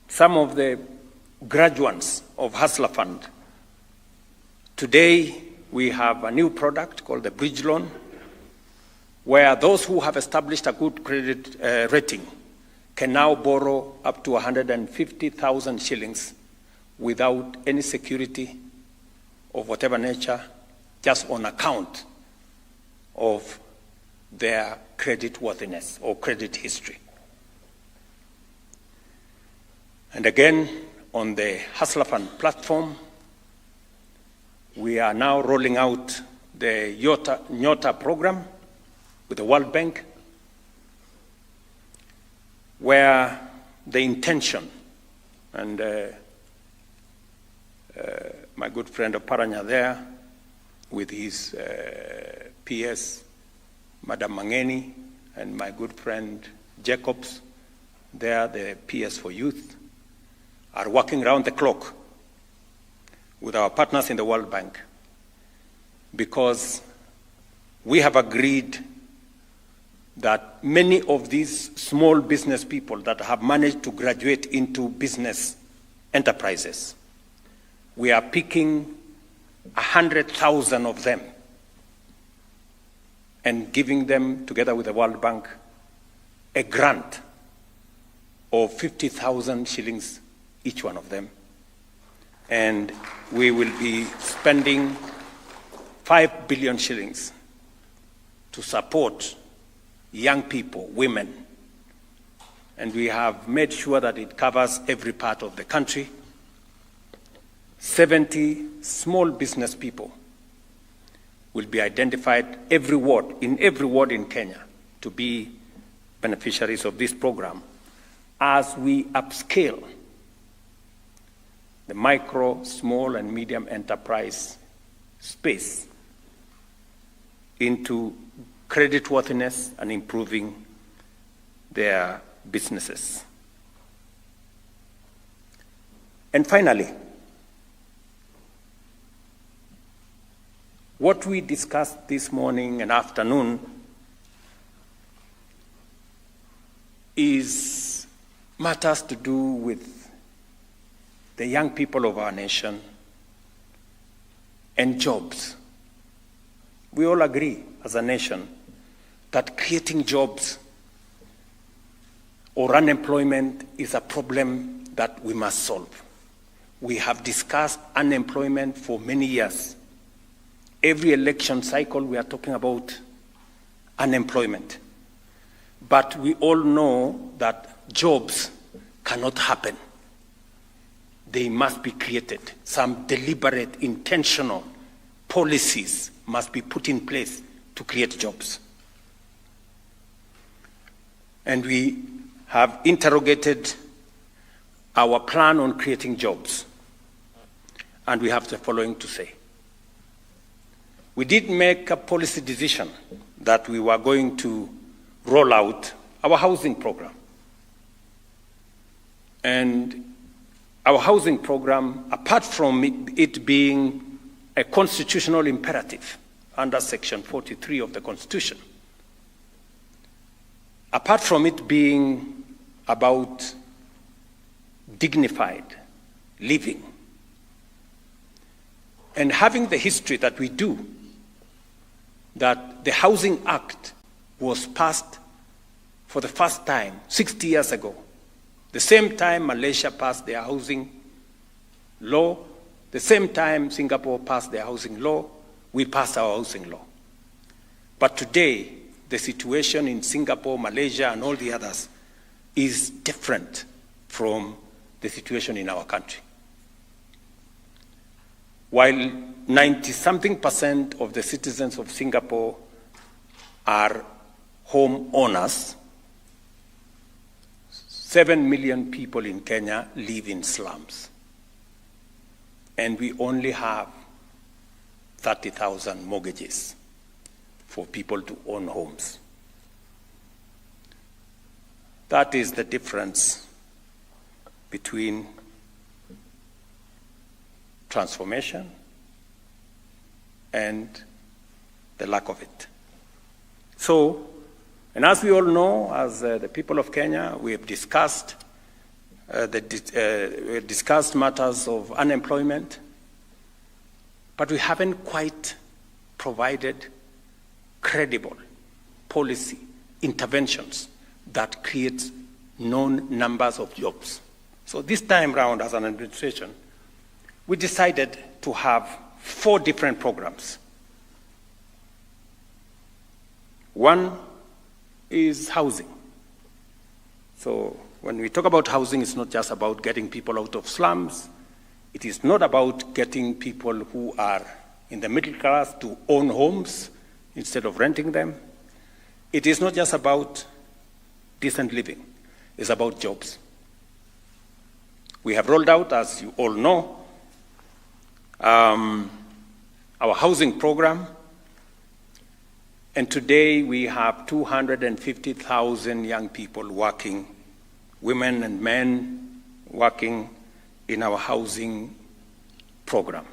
some of the graduates of Hustler Fund. Today, we have a new product called the Bridge Loan, where those who have established a good credit rating can now borrow up to 150,000 shillings without any security of whatever nature, just on account of their creditworthiness or credit history. And again, on the Hustler Fund platform, we are now rolling out the Nyota program with the World Bank, where the intention, and my good friend Oparanya there, with his PS, Madam Mangeni, and my good friend Jacobs, there, the PS for Youth, are working around the clock with our partners in the World Bank, because we have agreed that many of these small business people that have managed to graduate into business enterprises, we are picking 100,000 of them and giving them, together with the World Bank, a grant of 50,000 shillings each one of them. And we will be spending 5 billion shillings to support young people, women. And we have made sure that it covers every part of the country. 70 small business people will be identified in every ward in Kenya to be beneficiaries of this program as we upscale the micro, small, and medium enterprise space into creditworthiness and improving their businesses. And finally, what we discussed this morning and afternoon is matters to do with the young people of our nation and jobs. We all agree as a nation that creating jobs or unemployment is a problem that we must solve. We have discussed unemployment for many years. Every election cycle we are talking about unemployment. But we all know that jobs cannot happen. They must be created. Some deliberate, intentional policies must be put in place to create jobs. And we have interrogated our plan on creating jobs. And we have the following to say. We did make a policy decision that we were going to roll out our housing program. And our housing program, apart from it being a constitutional imperative under Section 43 of the Constitution, apart from it being about dignified living, and having the history that we do, that the Housing Act was passed for the first time 60 years ago. The same time Malaysia passed their housing law, the same time Singapore passed their housing law, we passed our housing law. But today, the situation in Singapore, Malaysia, and all the others is different from the situation in our country. While 90-something% of the citizens of Singapore are home owners, 7 million people in Kenya live in slums. And we only have 30,000 mortgages for people to own homes. That is the difference between transformation and the lack of it. So, and as we all know, as the people of Kenya, we have discussed matters of unemployment, but we haven't quite provided credible policy interventions that create known numbers of jobs. So this time round, as an administration, we decided to have 4 different programs. One is housing. So when we talk about housing, it's not just about getting people out of slums. It is not about getting people who are in the middle class to own homes instead of renting them. It is not just about decent living. It's about jobs. We have rolled out, as you all know, our housing program, and today we have 250,000 young people working, women and men working in our housing program.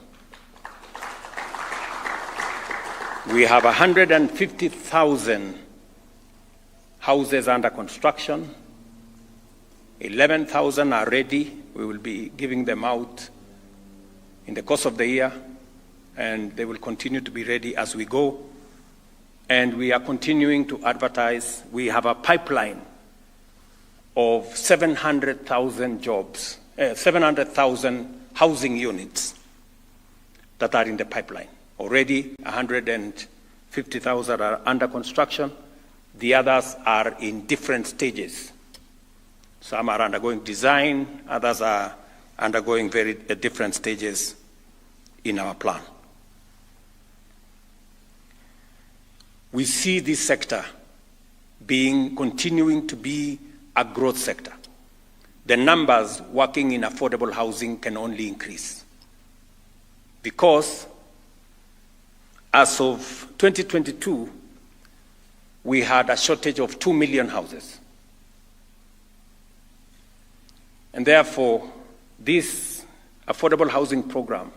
We have 150,000 houses under construction. 11,000 are ready. We will be giving them out in the course of the year, and they will continue to be ready as we go. And we are continuing to advertise. We have a pipeline of 700,000 jobs, 700,000 housing units that are in the pipeline. Already 150,000 are under construction. The others are in different stages. Some are undergoing design, others are undergoing very different stages in our plan. We see this sector continuing to be a growth sector. The numbers working in affordable housing can only increase because as of 2022, we had a shortage of 2 million houses. And therefore, this affordable housing program,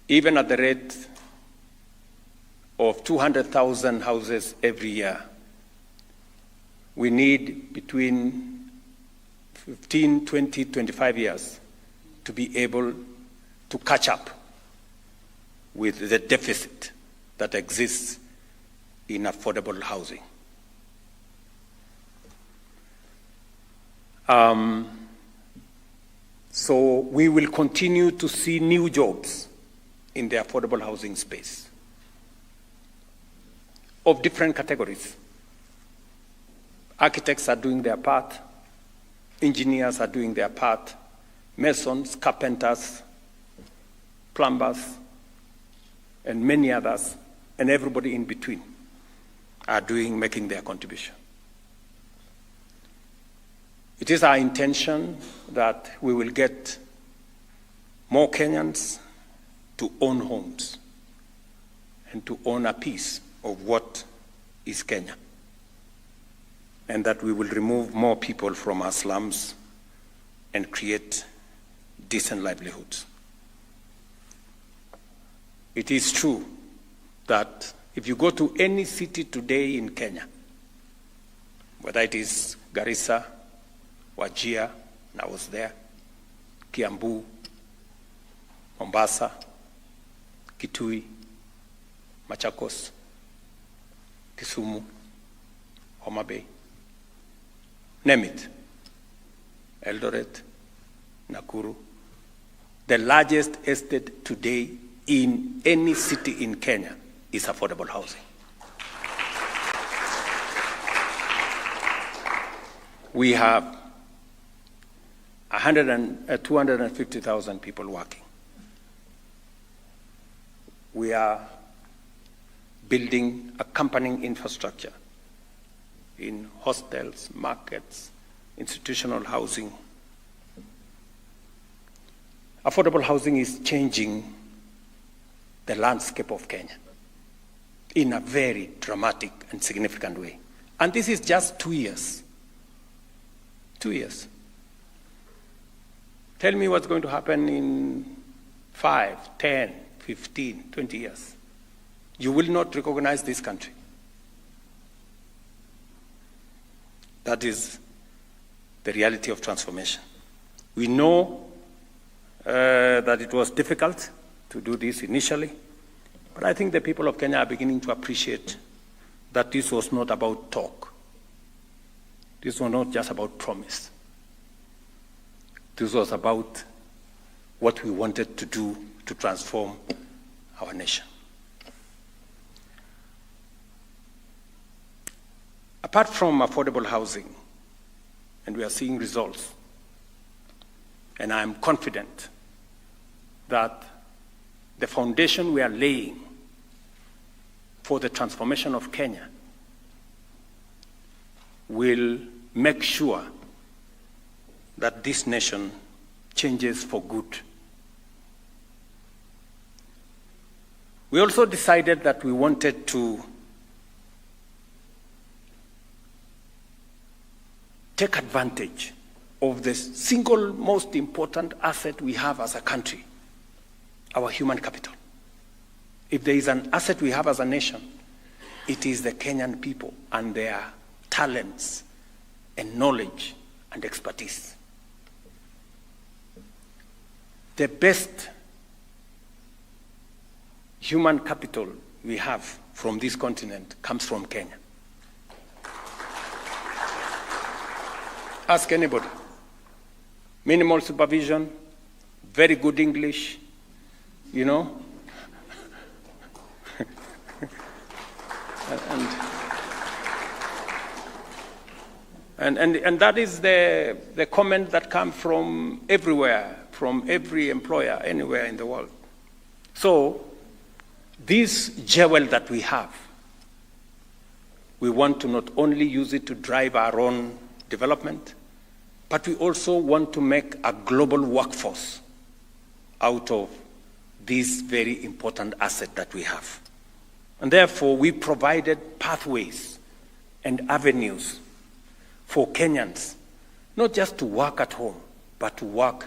even at the rate of 200,000 houses every year, we need between 15, 20, 25 years to be able to catch up with the deficit that exists in affordable housing. So we will continue to see new jobs in the affordable housing space of different categories. Architects are doing their part, engineers are doing their part, masons, carpenters, plumbers, and many others, and everybody in between are making their contribution. It is our intention that we will get more Kenyans to own homes and to own a piece of what is Kenya, and that we will remove more people from our slums and create decent livelihoods. It is true that if you go to any city today in Kenya, whether it is Garissa, Wajir, and I was there, Kiambu, Mombasa, Kitui, Machakos, Kisumu, Homa Bay, name it, Eldoret, Nakuru, the largest estate today in any city in Kenya is affordable housing. We have 250,000 people working. We are building accompanying infrastructure in hostels, markets, institutional housing. Affordable housing is changing the landscape of Kenya in a very dramatic and significant way. And this is just 2 years. 2 years. Tell me what's going to happen in 5, 10, 15, 20 years. You will not recognize this country. That is the reality of transformation. We know that it was difficult to do this initially, but I think the people of Kenya are beginning to appreciate that this was not about talk. This was not just about promise. This was about what we wanted to do to transform our nation. Apart from affordable housing, and we are seeing results, and I am confident that the foundation we are laying for the transformation of Kenya will make sure that this nation changes for good. We also decided that we wanted to take advantage of the single most important asset we have as a country, our human capital. If there is an asset we have as a nation, it is the Kenyan people and their talents and knowledge and expertise. The best human capital we have from this continent comes from Kenya. Ask anybody. Minimal supervision, very good English, you know. And that is the comment that comes from everywhere, from every employer, anywhere in the world. So, this jewel that we have, we want to not only use it to drive our own development, but we also want to make a global workforce out of this very important asset that we have. And therefore, we provided pathways and avenues for Kenyans, not just to work at home, but to work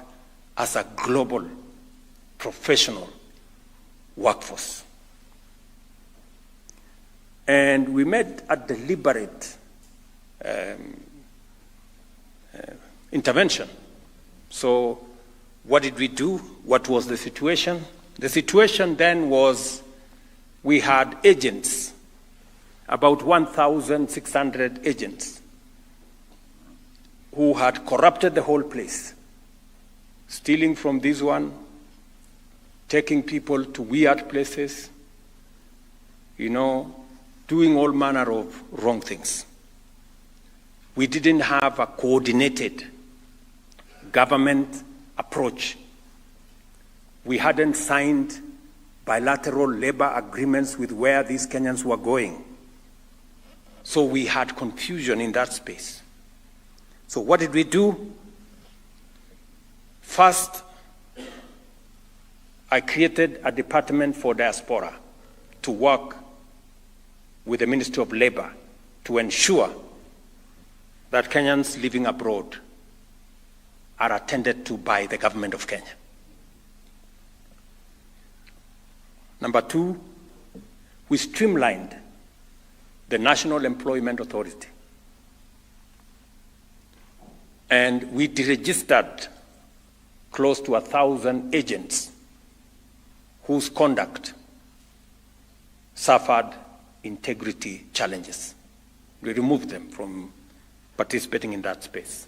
as a global, professional workforce. And we made a deliberate intervention. So what did we do? What was the situation? The situation then was we had agents, about 1,600 agents, who had corrupted the whole place, stealing from this one, taking people to weird places, you know, doing all manner of wrong things. We didn't have a coordinated government approach. We hadn't signed bilateral labor agreements with where these Kenyans were going. So we had confusion in that space. So what did we do? First, I created a department for diaspora to work with the Ministry of Labor to ensure that Kenyans living abroad are attended to by the government of Kenya. Number two, we streamlined the National Employment Authority. And we deregistered close to 1,000 agents whose conduct suffered integrity challenges. We removed them from participating in that space.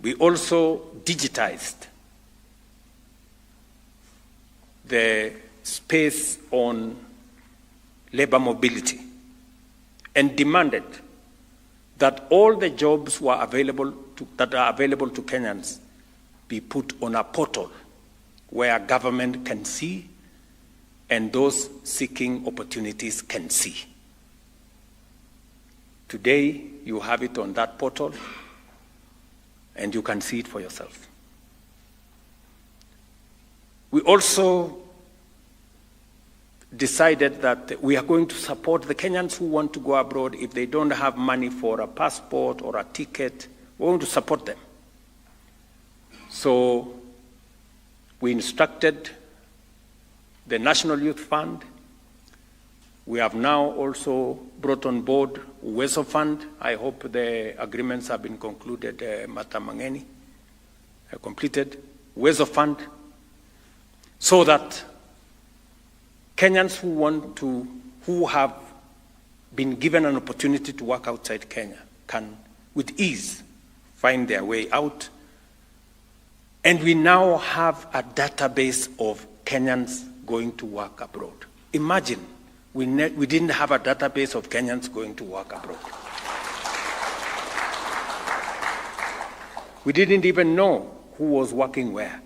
We also digitized the space on labor mobility and demanded that all the jobs that are available to Kenyans be put on a portal where government can see and those seeking opportunities can see. Today, you have it on that portal and you can see it for yourself. We also decided that we are going to support the Kenyans who want to go abroad. If they don't have money for a passport or a ticket, we're going to support them. So we instructed the National Youth Fund. We have now also brought on board Uwezo Fund. I hope the agreements have been concluded, Matamangeni, completed. Uwezo Fund, so that Kenyans who have been given an opportunity to work outside Kenya can, with ease, find their way out. And we now have a database of Kenyans going to work abroad. Imagine, we didn't have a database of Kenyans going to work abroad. We didn't even know who was working where.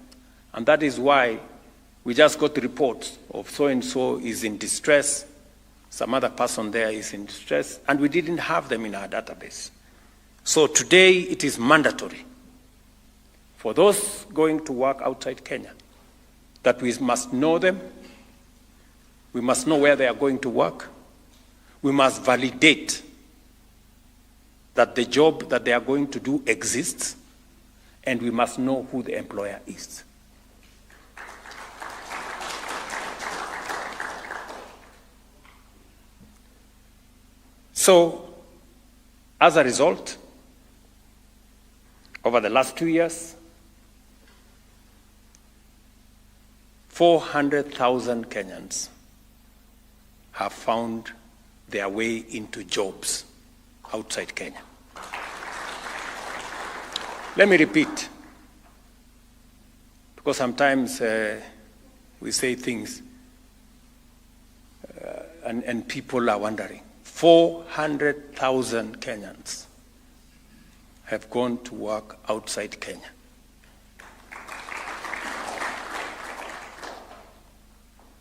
And that is why we just got reports of so-and-so is in distress, some other person there is in distress, and we didn't have them in our database. So today it is mandatory for those going to work outside Kenya that we must know them, we must know where they are going to work, we must validate that the job that they are going to do exists, and we must know who the employer is. So, as a result, over the last 2 years, 400,000 Kenyans have found their way into jobs outside Kenya. Let me repeat, because sometimes we say things and people are wondering. 400,000 Kenyans have gone to work outside Kenya.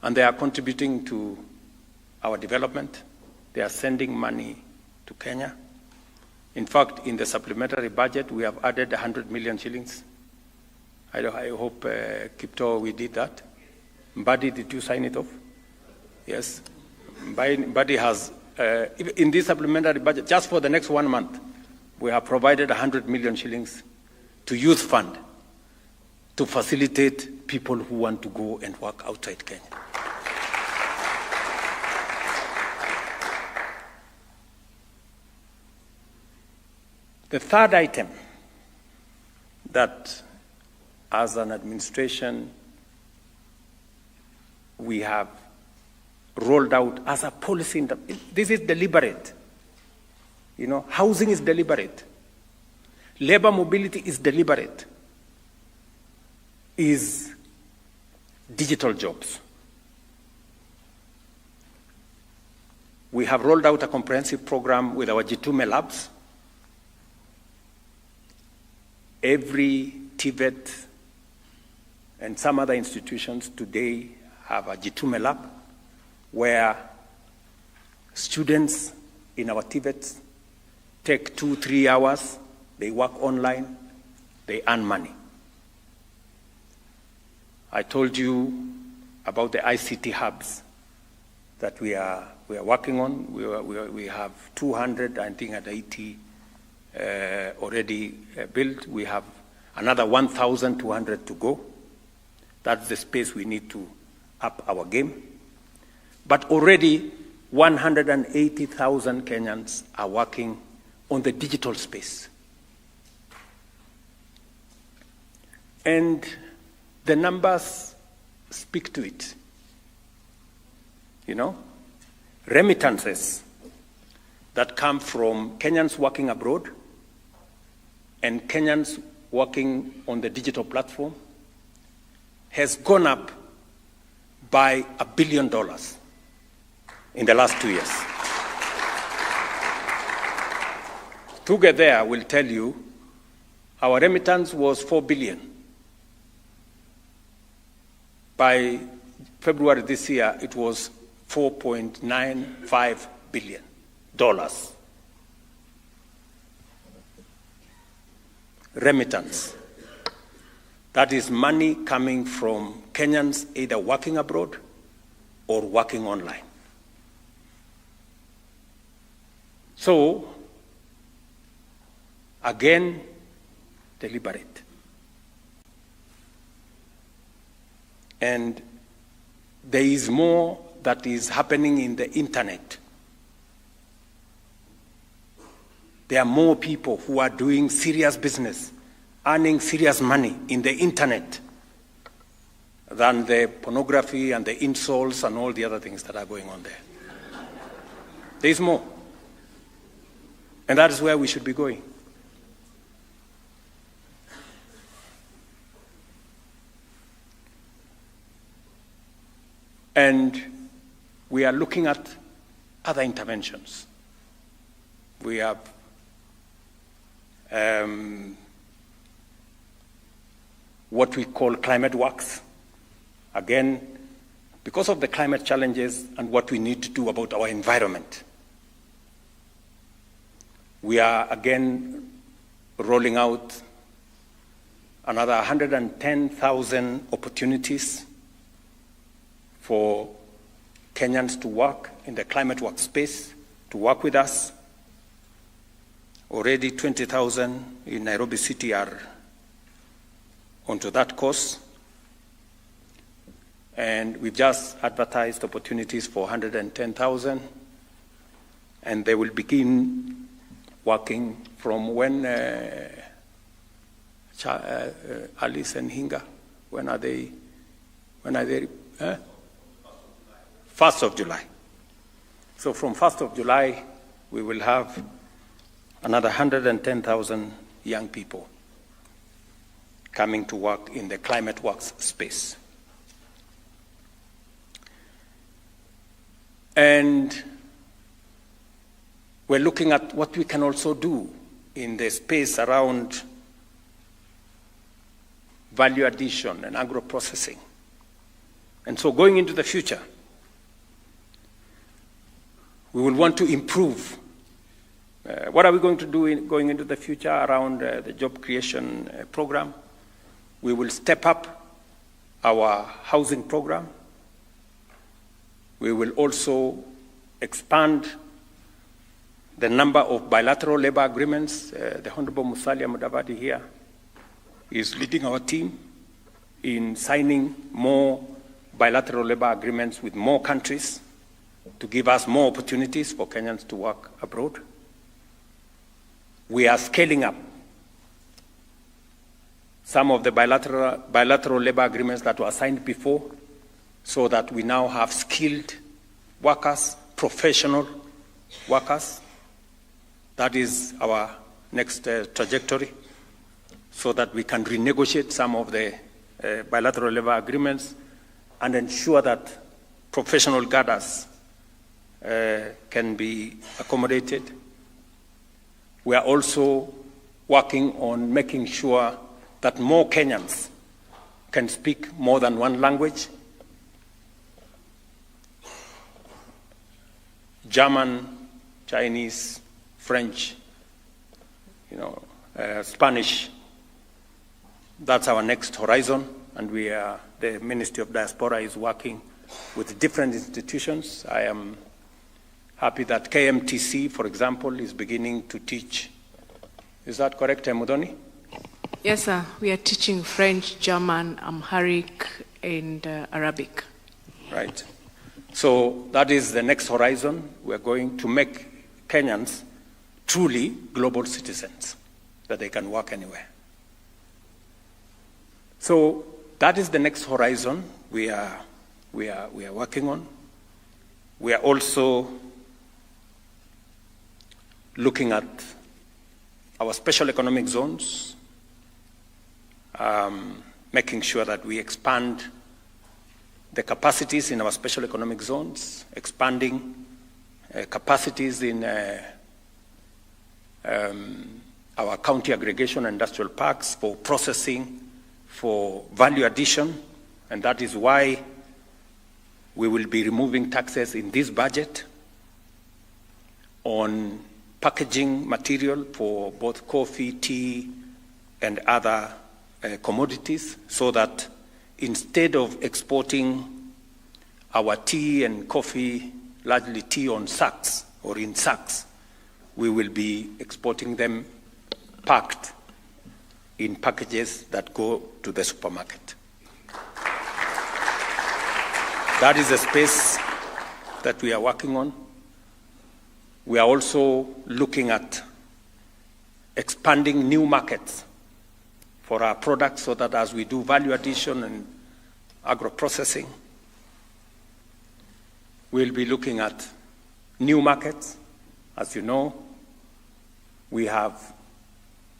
And they are contributing to our development. They are sending money to Kenya. In fact, in the supplementary budget, we have added 100 million shillings. I hope, Kipto, we did that. Mbadi, did you sign it off? Yes. Mbadi has, in this supplementary budget, just for the next 1 month, we have provided 100 million shillings to youth fund to facilitate people who want to go and work outside Kenya. The third item that, as an administration, we have rolled out as a policy, this is deliberate. You know, housing is deliberate. Labor mobility is deliberate. Is digital jobs. We have rolled out a comprehensive program with our Jitume labs. Every TVET and some other institutions today have a Jitume lab where students in our TVETs take 2-3 hours, they work online, they earn money. I told you about the ICT hubs that we are working on. We have 280 already built. We have another 1,200 to go. That's the space we need to up our game. But already 180,000 Kenyans are working on the digital space. And the numbers speak to it. You know, remittances that come from Kenyans working abroad and Kenyans working on the digital platform has gone up by $1 billion in the last 2 years. Together, I will tell you, our remittance was 4 billion. By February this year, it was $4.95 billion. Remittance. That is money coming from Kenyans either working abroad or working online. So, again, deliberate. And there is more that is happening in the internet. There are more people who are doing serious business, earning serious money in the internet than the pornography and the insults and all the other things that are going on there. There is more. And that is where we should be going. And we are looking at other interventions. We have what we call climate works. Again, because of the climate challenges and what we need to do about our environment, we are again rolling out another 110,000 opportunities for Kenyans to work in the climate workspace, to work with us. Already 20,000 in Nairobi City are onto that course. And we've just advertised opportunities for 110,000, and they will begin working from when, Alice and Hinga, when are they? 1st of July. So from 1st of July, we will have another 110,000 young people coming to work in the climate works space. And we're looking at what we can also do in the space around value addition and agro-processing. And so going into the future, we will want to improve. What are we going to do going into the future around the job creation program? We will step up our housing program. We will also expand the number of bilateral labor agreements. The Honorable Musalia Mudavadi here is leading our team in signing more bilateral labor agreements with more countries to give us more opportunities for Kenyans to work abroad. We are scaling up some of the bilateral labor agreements that were signed before, so that we now have skilled workers, professional workers. That is our next trajectory, so that we can renegotiate some of the bilateral labor agreements and ensure that professional cadres can be accommodated. We are also working on making sure that more Kenyans can speak more than one language. German, Chinese, French, Spanish. That's our next horizon, and the Ministry of Diaspora is working with different institutions. I am happy that KMTC, for example, is beginning to teach. Is that correct, Mudoni? Yes, sir. We are teaching French, German, Amharic, and Arabic. Right. So that is the next horizon. We're going to make Kenyans truly global citizens, that they can work anywhere. So that is the next horizon we are working on. We are also looking at our special economic zones, making sure that we expand the capacities in our special economic zones, expanding capacities in our county aggregation and industrial parks for processing, for value addition, and that is why we will be removing taxes in this budget on packaging material for both coffee, tea, and other commodities, so that instead of exporting our tea and coffee, largely tea on sacks or in sacks, we will be exporting them packed in packages that go to the supermarket. That is a space that we are working on. We are also looking at expanding new markets for our products, so that as we do value addition and agro-processing, we'll be looking at new markets. As you know, we have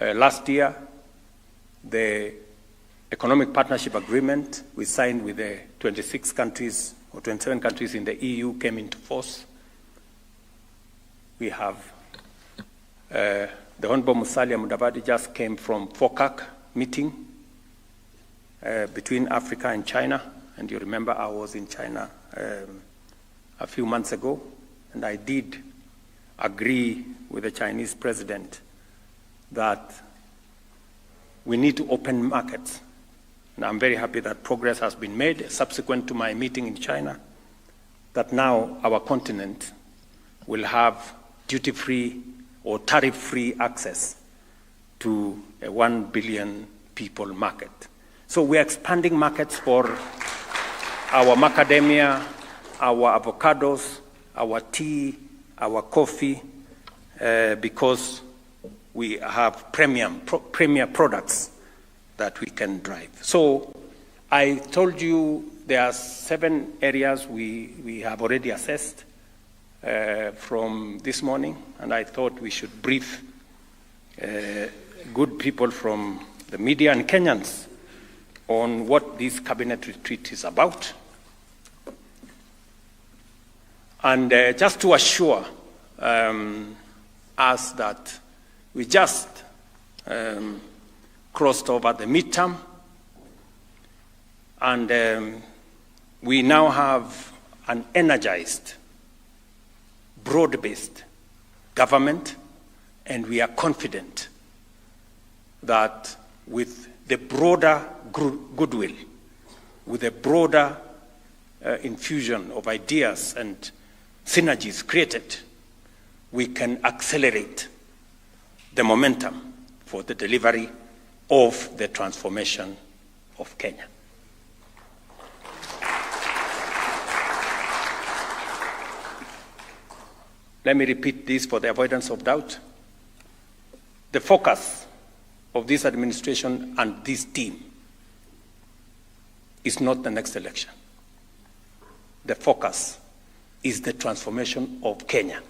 last year the Economic Partnership Agreement we signed with the 26 countries or 27 countries in the EU came into force. We have the Honorable Musalia Mudavadi just came from FOCAC meeting between Africa and China, and you remember I was in China a few months ago, and I did agree with the Chinese president that we need to open markets. And I'm very happy that progress has been made subsequent to my meeting in China, that now our continent will have duty-free or tariff-free access to a 1 billion people market. So we're expanding markets for our macadamia, our avocados, our tea, our coffee, because we have premier products that we can drive. So I told you there are 7 areas we have already assessed from this morning, and I thought we should brief good people from the media and Kenyans on what this cabinet retreat is about. And just to assure us that we just crossed over the midterm, and we now have an energized, broad-based government, and we are confident that with the broader goodwill, with a broader infusion of ideas and synergies created, we can accelerate the momentum for the delivery of the transformation of Kenya. Let me repeat this for the avoidance of doubt. The focus of this administration and this team is not the next election. The focus is the transformation of Kenya.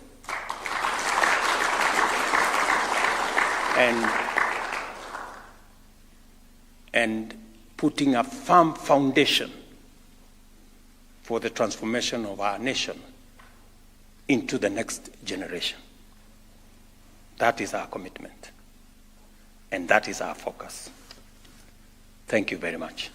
And putting a firm foundation for the transformation of our nation into the next generation. That is our commitment, and that is our focus. Thank you very much.